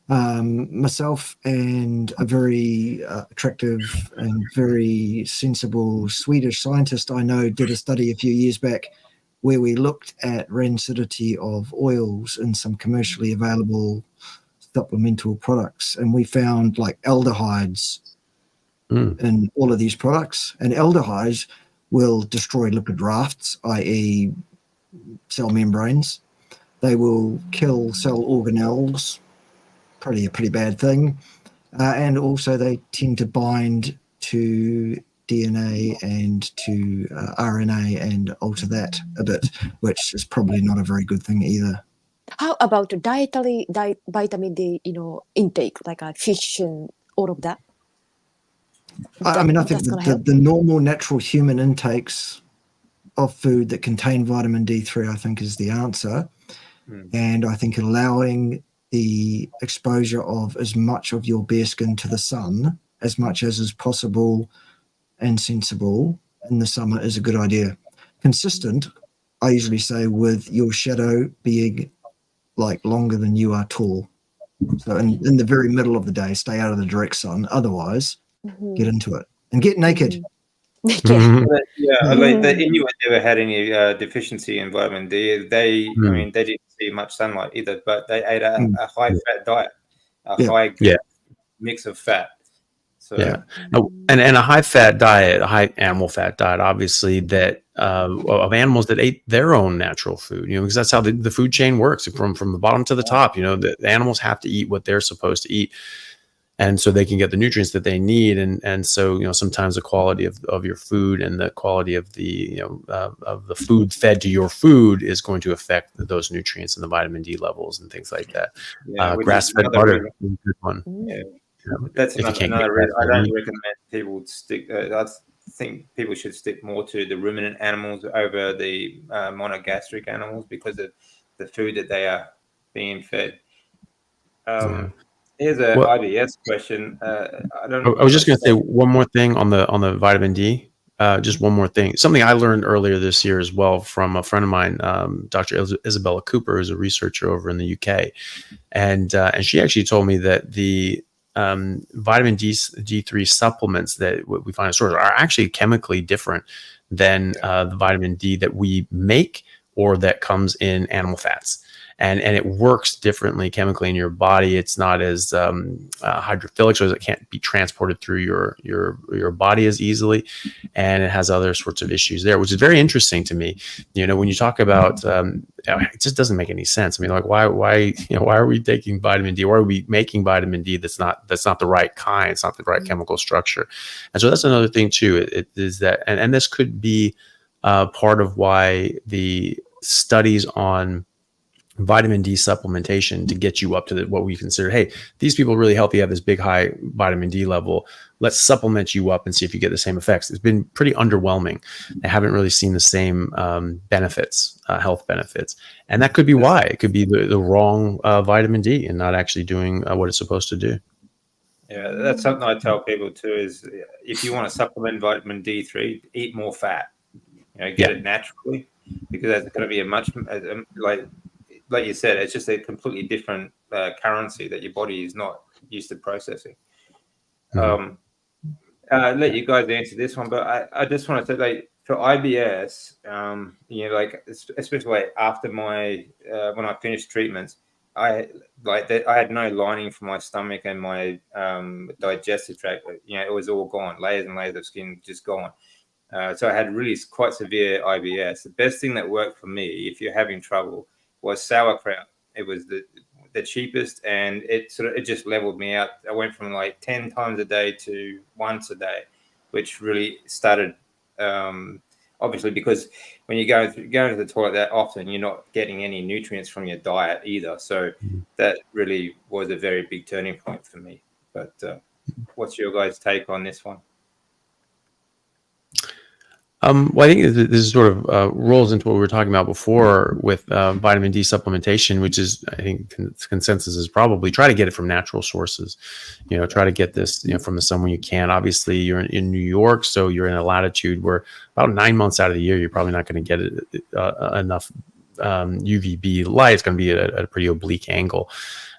Myself and a very attractive and very sensible Swedish scientist I know did a study a few years back where we looked at rancidity of oils in some commercially available supplemental products. And we found like aldehydes in all of these products. And aldehydes will destroy lipid rafts, i.e. cell membranes. They will kill cell organelles, a pretty bad thing. And also they tend to bind to DNA and to RNA and alter that a bit, which is probably not a very good thing either.
How about dietary vitamin D, intake, like a fish and all of that?
I think the normal natural human intakes of food that contain vitamin D3, I think, is the answer. And I think allowing the exposure of as much of your bare skin to the sun, as much as is possible and sensible in the summer, is a good idea. Consistent, I usually say, with your shadow being like longer than you are tall. So in the very middle of the day, stay out of the direct sun. Otherwise, get into it and get naked.
Like the Inuit never had any deficiency in vitamin D. They didn't see much sunlight either, but they ate a high fat diet, high mix of fat. So,
and a high fat diet, a high animal fat diet, obviously, that of animals that ate their own natural food, because that's how the food chain works from the bottom to the top. The animals have to eat what they're supposed to eat, and so they can get the nutrients that they need. And so, sometimes the quality of your food and the quality of the, of the food fed to your food is going to affect those nutrients and the vitamin D levels and things like that. Grass-fed butter is a good one.
Yeah. That's another reason I don't recommend people stick. I think people should stick more to the ruminant animals over the monogastric animals because of the food that they are being fed. Here's a IBS question. I was
just going to say one more thing on the vitamin D. Just one more thing. Something I learned earlier this year as well from a friend of mine, Dr. Isabella Cooper, who's a researcher over in the UK, and she actually told me that the vitamin D3 supplements that we find in stores are actually chemically different than the vitamin D that we make or that comes in animal fats. And it works differently chemically in your body. It's not as hydrophilic, so it can't be transported through your body as easily, and it has other sorts of issues there, which is very interesting to me. When you talk about, it just doesn't make any sense. I mean, like why are we taking vitamin D? Why are we making vitamin D that's not the right kind? It's not the right chemical structure, and so that's another thing too. It is that, and this could be part of why the studies on vitamin D supplementation to get you up to what we consider, hey, these people are really healthy, have this big high vitamin D level. Let's supplement you up and see if you get the same effects. It's been pretty underwhelming. I haven't really seen the same benefits, health benefits. And that could be why. It could be the wrong vitamin D and not actually doing what it's supposed to do.
Yeah, that's something I tell people too, is if you want to supplement vitamin D3, eat more fat. Get it naturally, because that's going to be a much, like you said, it's just a completely different currency that your body is not used to processing. I'll let you guys answer this one, but I just want to say, for IBS, especially after my when I finished treatments, I had no lining for my stomach and my digestive tract. It was all gone, layers and layers of skin just gone. So I had really quite severe IBS. The best thing that worked for me, if you're having trouble, was sauerkraut. It was the cheapest, and it just leveled me out. I went from 10 times a day to once a day, which really started, obviously, because when you go to the toilet that often, you're not getting any nutrients from your diet either. So that really was a very big turning point for me. But what's your guys' take on this one?
Well, I think this sort of rolls into what we were talking about before with vitamin D supplementation, which is, I think, consensus is probably try to get it from natural sources. Try to get this, from the sun when you can. Obviously, you're in New York, so you're in a latitude where about 9 months out of the year, you're probably not going to get enough UVB light. It's going to be at a pretty oblique angle.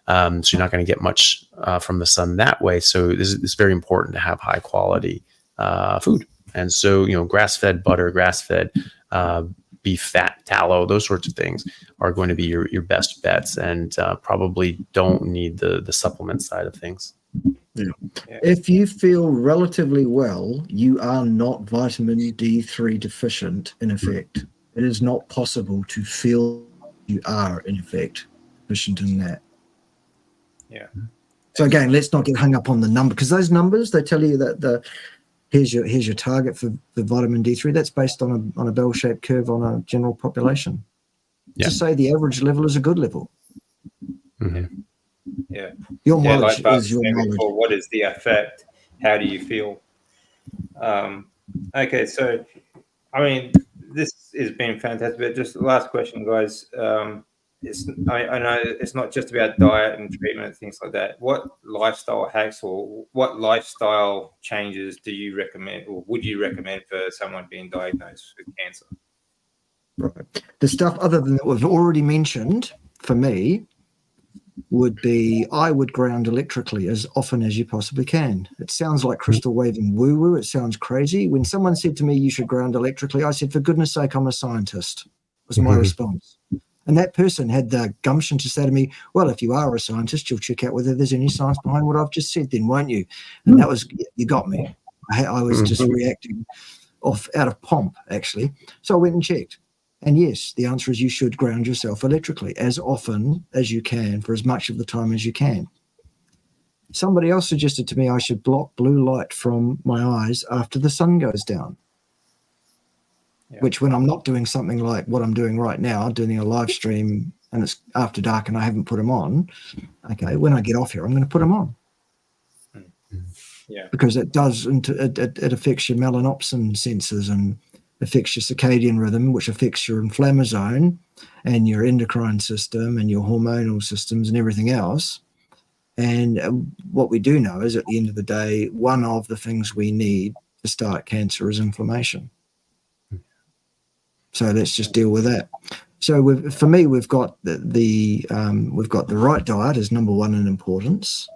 So you're not going to get much from the sun that way. So it's very important to have high quality food. And so, grass-fed butter, grass-fed beef fat, tallow, those sorts of things are going to be your best bets, and probably don't need the supplement side of things.
Yeah. If you feel relatively well, you are not vitamin D3 deficient, in effect. It is not possible to feel you are, in effect, deficient in that.
Yeah.
So again, let's not get hung up on the number, because those numbers, they tell you that here's your target for vitamin D3. That's based on a bell-shaped curve on a general population.
Yeah.
To say the average level is a good level.
Mm-hmm.
Yeah.
Your mileage is your mileage.
What is the effect? How do you feel? Okay, so this has been fantastic. But just the last question, guys. I know it's not just about diet and treatment and things like that. What lifestyle hacks or what lifestyle changes do you recommend, or would you recommend for someone being diagnosed with cancer?
Right. The stuff other than that was already mentioned for me would be, I would ground electrically as often as you possibly can. It sounds like crystal waving woo-woo. It sounds crazy. When someone said to me, you should ground electrically, I said, for goodness sake, I'm a scientist, was my response. And that person had the gumption to say to me, well, if you are a scientist, you'll check out whether there's any science behind what I've just said then, won't you? And that was, you got me. I was just reacting out of pomp, actually. So I went and checked. And yes, the answer is you should ground yourself electrically as often as you can for as much of the time as you can. Somebody else suggested to me I should block blue light from my eyes after the sun goes down. Yeah. Which, when I'm not doing something like what I'm doing right now, doing a live stream and it's after dark and I haven't put them on, okay, when I get off here, I'm going to put them on.
Yeah.
Because it does, it affects your melanopsin sensors and affects your circadian rhythm, which affects your inflammasome and your endocrine system and your hormonal systems and everything else. And what we do know is at the end of the day, one of the things we need to start cancer is inflammation. So let's just deal with that. So for me, we've got the right diet is number one in importance.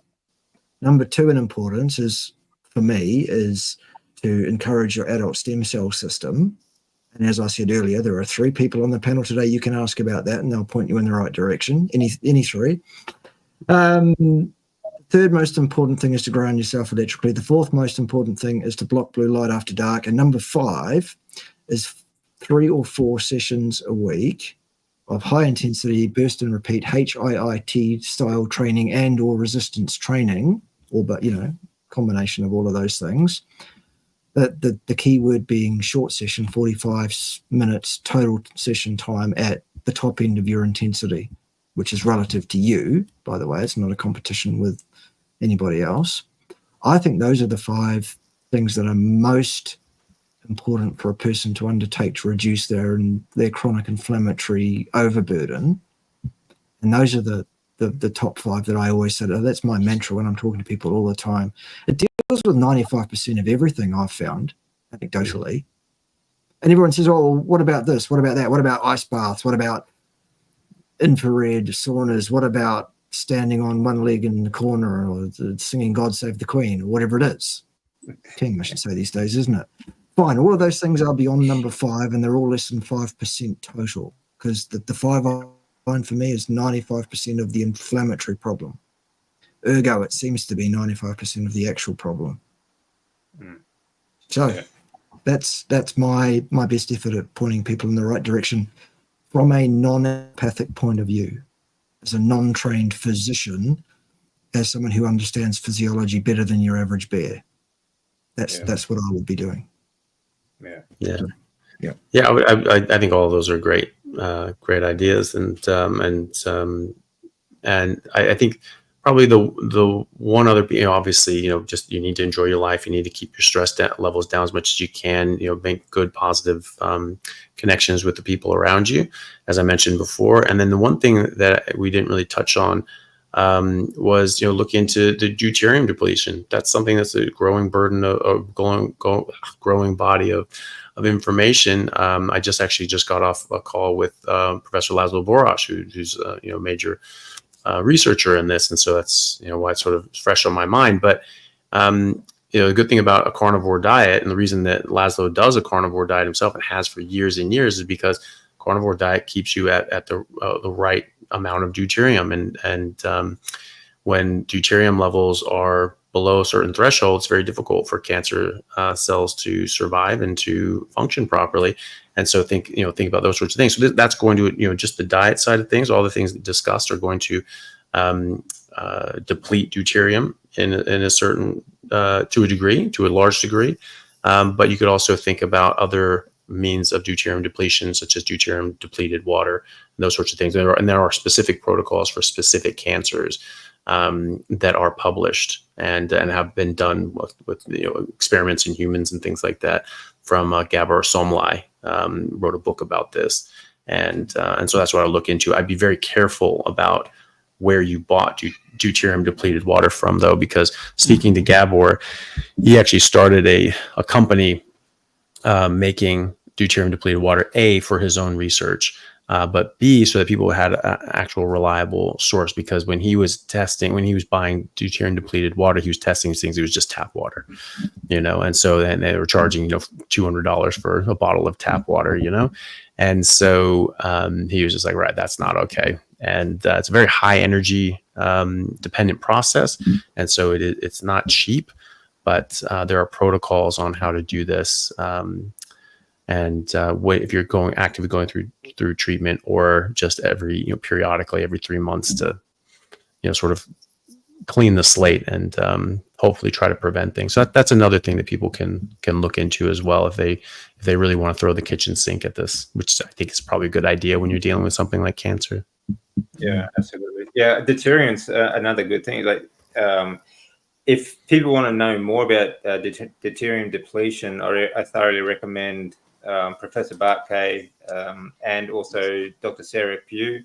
Number two in importance is, for me, is to encourage your adult stem cell system. And as I said earlier, there are 3 people on the panel today you can ask about that, and they'll point you in the right direction. Any 3. Third most important thing is to ground yourself electrically. The fourth most important thing is to block blue light after dark. And number 5 is 3 or 4 sessions a week of high intensity burst and repeat HIIT style training and or resistance training, or combination of all of those things. The key word being short session, 45 minutes total session time at the top end of your intensity, which is relative to you, by the way. It's not a competition with anybody else. I think those are the 5 things that are most important for a person to undertake to reduce their chronic inflammatory overburden. And those are the top 5 that I always say. That's my mantra when I'm talking to people all the time. It deals with 95% of everything I've found, anecdotally. And everyone says, oh, what about this? What about that? What about ice baths? What about infrared saunas? What about standing on one leg in the corner or singing God Save the Queen or whatever it is? King, I should say these days, isn't it? Fine, all of those things are beyond number 5 and they're all less than 5% total, because the 5 line for me is 95% of the inflammatory problem. Ergo, it seems to be 95% of the actual problem. So that's my best effort at pointing people in the right direction from a non-empathic point of view, as a non-trained physician, as someone who understands physiology better than your average bear. That's what I would be doing.
I think all of those are great ideas, and I think probably the one other, obviously, just you need to enjoy your life. You need to keep your stress levels down as much as you can. Make good, positive connections with the people around you, as I mentioned before. And then the one thing that we didn't really touch on was look into the deuterium depletion. That's something that's a growing burden of growing body of information. I just got off a call with Professor Laszlo Boras, who's a major researcher in this, and so that's why it's sort of fresh on my mind. But the good thing about a carnivore diet, and the reason that Laszlo does a carnivore diet himself and has for years and years, is because carnivore diet keeps you at the right amount of deuterium, and when deuterium levels are below a certain threshold, it's very difficult for cancer cells to survive and to function properly. And so think about those sorts of things. So that's going to, just the diet side of things. All the things discussed are going to deplete deuterium in a certain, to a large degree. But you could also think about other means of deuterium depletion, such as deuterium depleted water, and those sorts of things. And there are specific protocols for specific cancers that are published and have been done with experiments in humans and things like that. From Gabor Somlai wrote a book about this, and so that's what I look into. I'd be very careful about where you bought deuterium depleted water from, though, because speaking to Gabor, he actually started a company making deuterium depleted water, A, for his own research, but B, so that people had an actual reliable source. Because when he was buying deuterium depleted water, he was testing these things. It was just tap water, and so then they were charging, $200 for a bottle of tap water, and so he was just like, right, that's not okay. And it's a very high energy dependent process. And so it's not cheap, but there are protocols on how to do this. If you're actively going through treatment, or just periodically every 3 months to sort of clean the slate and hopefully try to prevent things. So that's another thing that people can look into as well if they really want to throw the kitchen sink at this, which I think is probably a good idea when you're dealing with something like cancer.
Yeah, absolutely. Yeah, deuterium's another good thing. Like, if people want to know more about deuterium depletion, I thoroughly recommend Professor Bart Kay and also Dr. Sarah Pugh.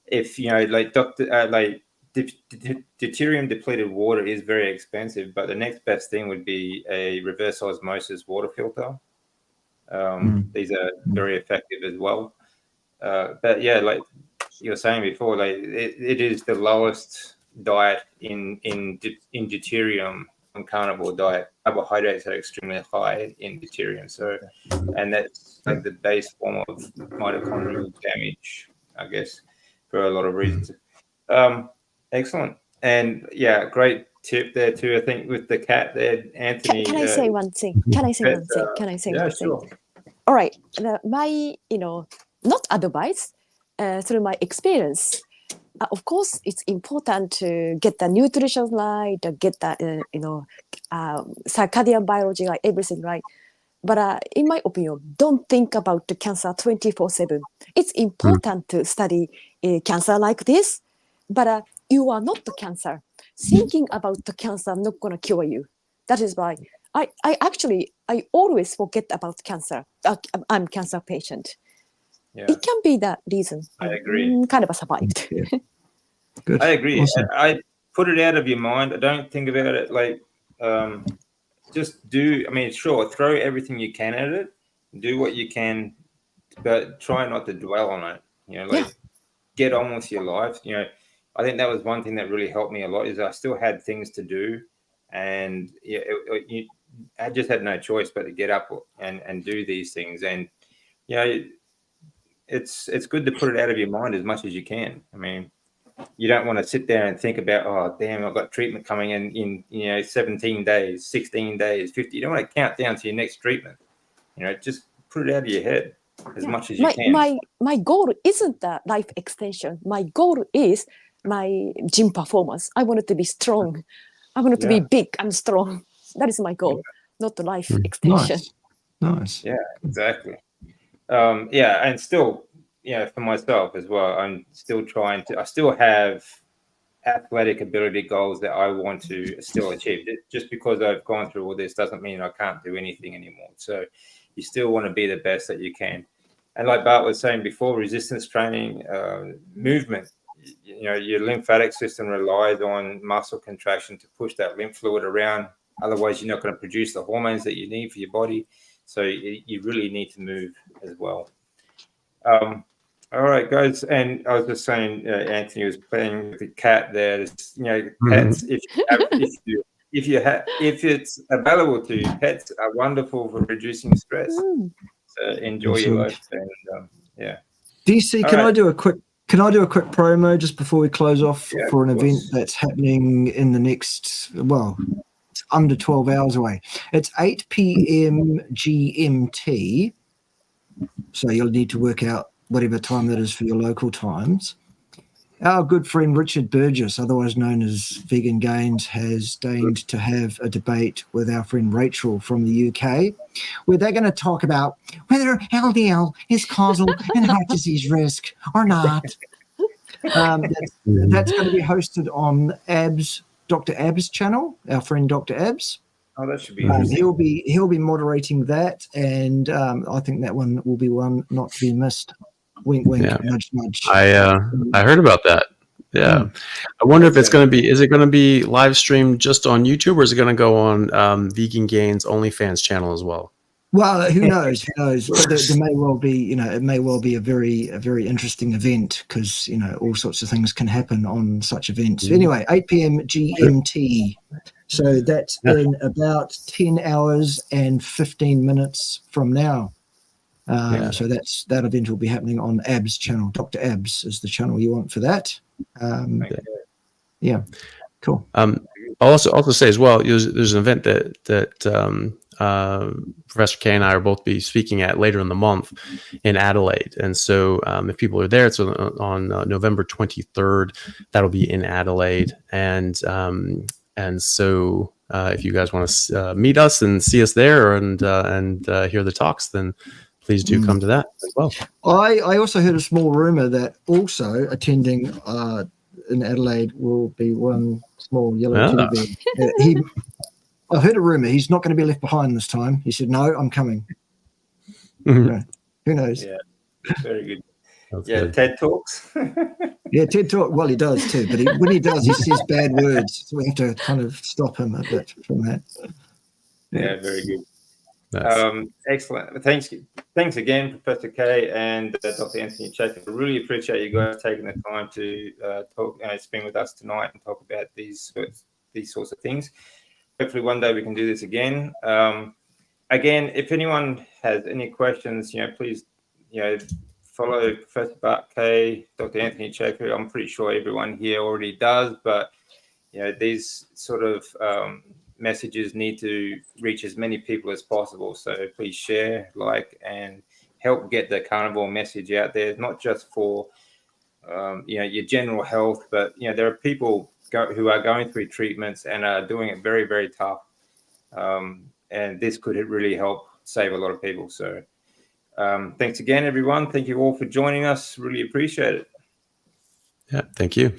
If deuterium depleted water is very expensive, but the next best thing would be a reverse osmosis water filter. These are very effective as well. But yeah, like you were saying before, like it is the lowest diet in deuterium on carnivore diet. Carbohydrates are extremely high in deuterium, and that's like the base form of mitochondrial damage, I guess, for a lot of reasons. Excellent. And yeah, great tip there too. I think with the cat there, Anthony.
Can I say one thing? Can I say one thing? All right. My, not advice, through my experience, of course, it's important to get the nutrition right, to get the, circadian biology, like everything right. But in my opinion, don't think about the cancer 24/7. It's important to study cancer like this, but you are not the cancer. Thinking about the cancer not going to cure you. That is why I always forget about cancer. I'm a cancer patient. Yeah. It can be that reason.
I agree.
Kind of survived.
Yeah. Good.
I agree.
Awesome.
I put it out of your mind. I don't think about it like just do. I mean, sure, throw everything you can at it. Do what you can, but try not to dwell on it. Get on with your life. I think that was one thing that really helped me a lot. Is I still had things to do, and I just had no choice but to get up and do these things. And it's good to put it out of your mind as much as you can. I mean, you don't want to sit there and think about, oh damn, I've got treatment coming in 17 days, 16 days, 50. You don't want to count down to your next treatment. Just put it out of your head as much as you can.
My goal isn't the life extension. My goal is my gym performance. I want it to be strong. I want it to be big and strong. That is my goal, not the life extension.
Nice.
Yeah, exactly. And still, for myself as well, I'm still I still have athletic ability goals that I want to still achieve. Just because I've gone through all this doesn't mean I can't do anything anymore. So you still want to be the best that you can. And like Bart was saying before, resistance training, movement, your lymphatic system relies on muscle contraction to push that lymph fluid around. Otherwise, you're not going to produce the hormones that you need for your body. So you really need to move as well. All right, guys. And I was just saying, Anthony was playing with the cat there. Pets, if it's available to you, pets are wonderful for reducing stress. So enjoy your life. And
DC, can I do a quick promo just before we close off for an event that's happening in the next, it's under 12 hours away. It's 8 p.m. GMT. So you'll need to work out whatever time that is for your local times. Our good friend Richard Burgess, otherwise known as Vegan Gains, has deigned to have a debate with our friend Rachel from the UK, where they're going to talk about whether LDL is causal in heart disease risk or not. That's going to be hosted on Dr. Ab's channel, our friend Dr. Abs.
Oh, that should be interesting.
He'll be moderating that, and I think that one will be one not to be missed. Wink, wink, nudge, nudge.
I heard about that. Yeah, I wonder if it's going to be. Is it going to be live streamed just on YouTube, or is it going to go on Vegan Gains OnlyFans channel as well?
Well, who knows? Who knows? But there may well be. It may well be a very interesting event because all sorts of things can happen on such events. Anyway, 8 p.m. GMT. So that's in about 10 hours and 15 minutes from now. So that event will be happening on Ab's channel. Dr. Abs is the channel you want for that. Cool.
I'll also say as well, there's an event that Professor Kay and I will both be speaking at later in the month in Adelaide. And so if people are there, it's on November 23rd. That'll be in Adelaide. And so if you guys want to meet us and see us there and hear the talks, then please do come to that as well.
I also heard a small rumor that also attending in Adelaide will be one small yellow teddy bear. I heard a rumor he's not going to be left behind this time. He said, "No, I'm coming." Who knows?
Yeah, very good.
That's
yeah,
good.
TED Talks.
Yeah, TED Talk. Well, he does too, but when he does, he says bad words, so we have to kind of stop him a bit from that.
Yeah, very good.
Nice.
Excellent. Thanks again, Professor Kay and Dr. Anthony Chaffee. I really appreciate you guys taking the time to talk, spend with us tonight and talk about these sorts of things. Hopefully, one day we can do this again. Again, if anyone has any questions, please, follow Professor Bart Kay, Dr. Anthony Chaffee. I'm pretty sure everyone here already does, but these sort of messages need to reach as many people as possible. So please share, like, and help get the carnivore message out there. Not just for your general health, but there are people who are going through treatments and are doing it very, very tough. And this could really help save a lot of people. So thanks again, everyone. Thank you all for joining us. Really appreciate it.
Yeah, thank you.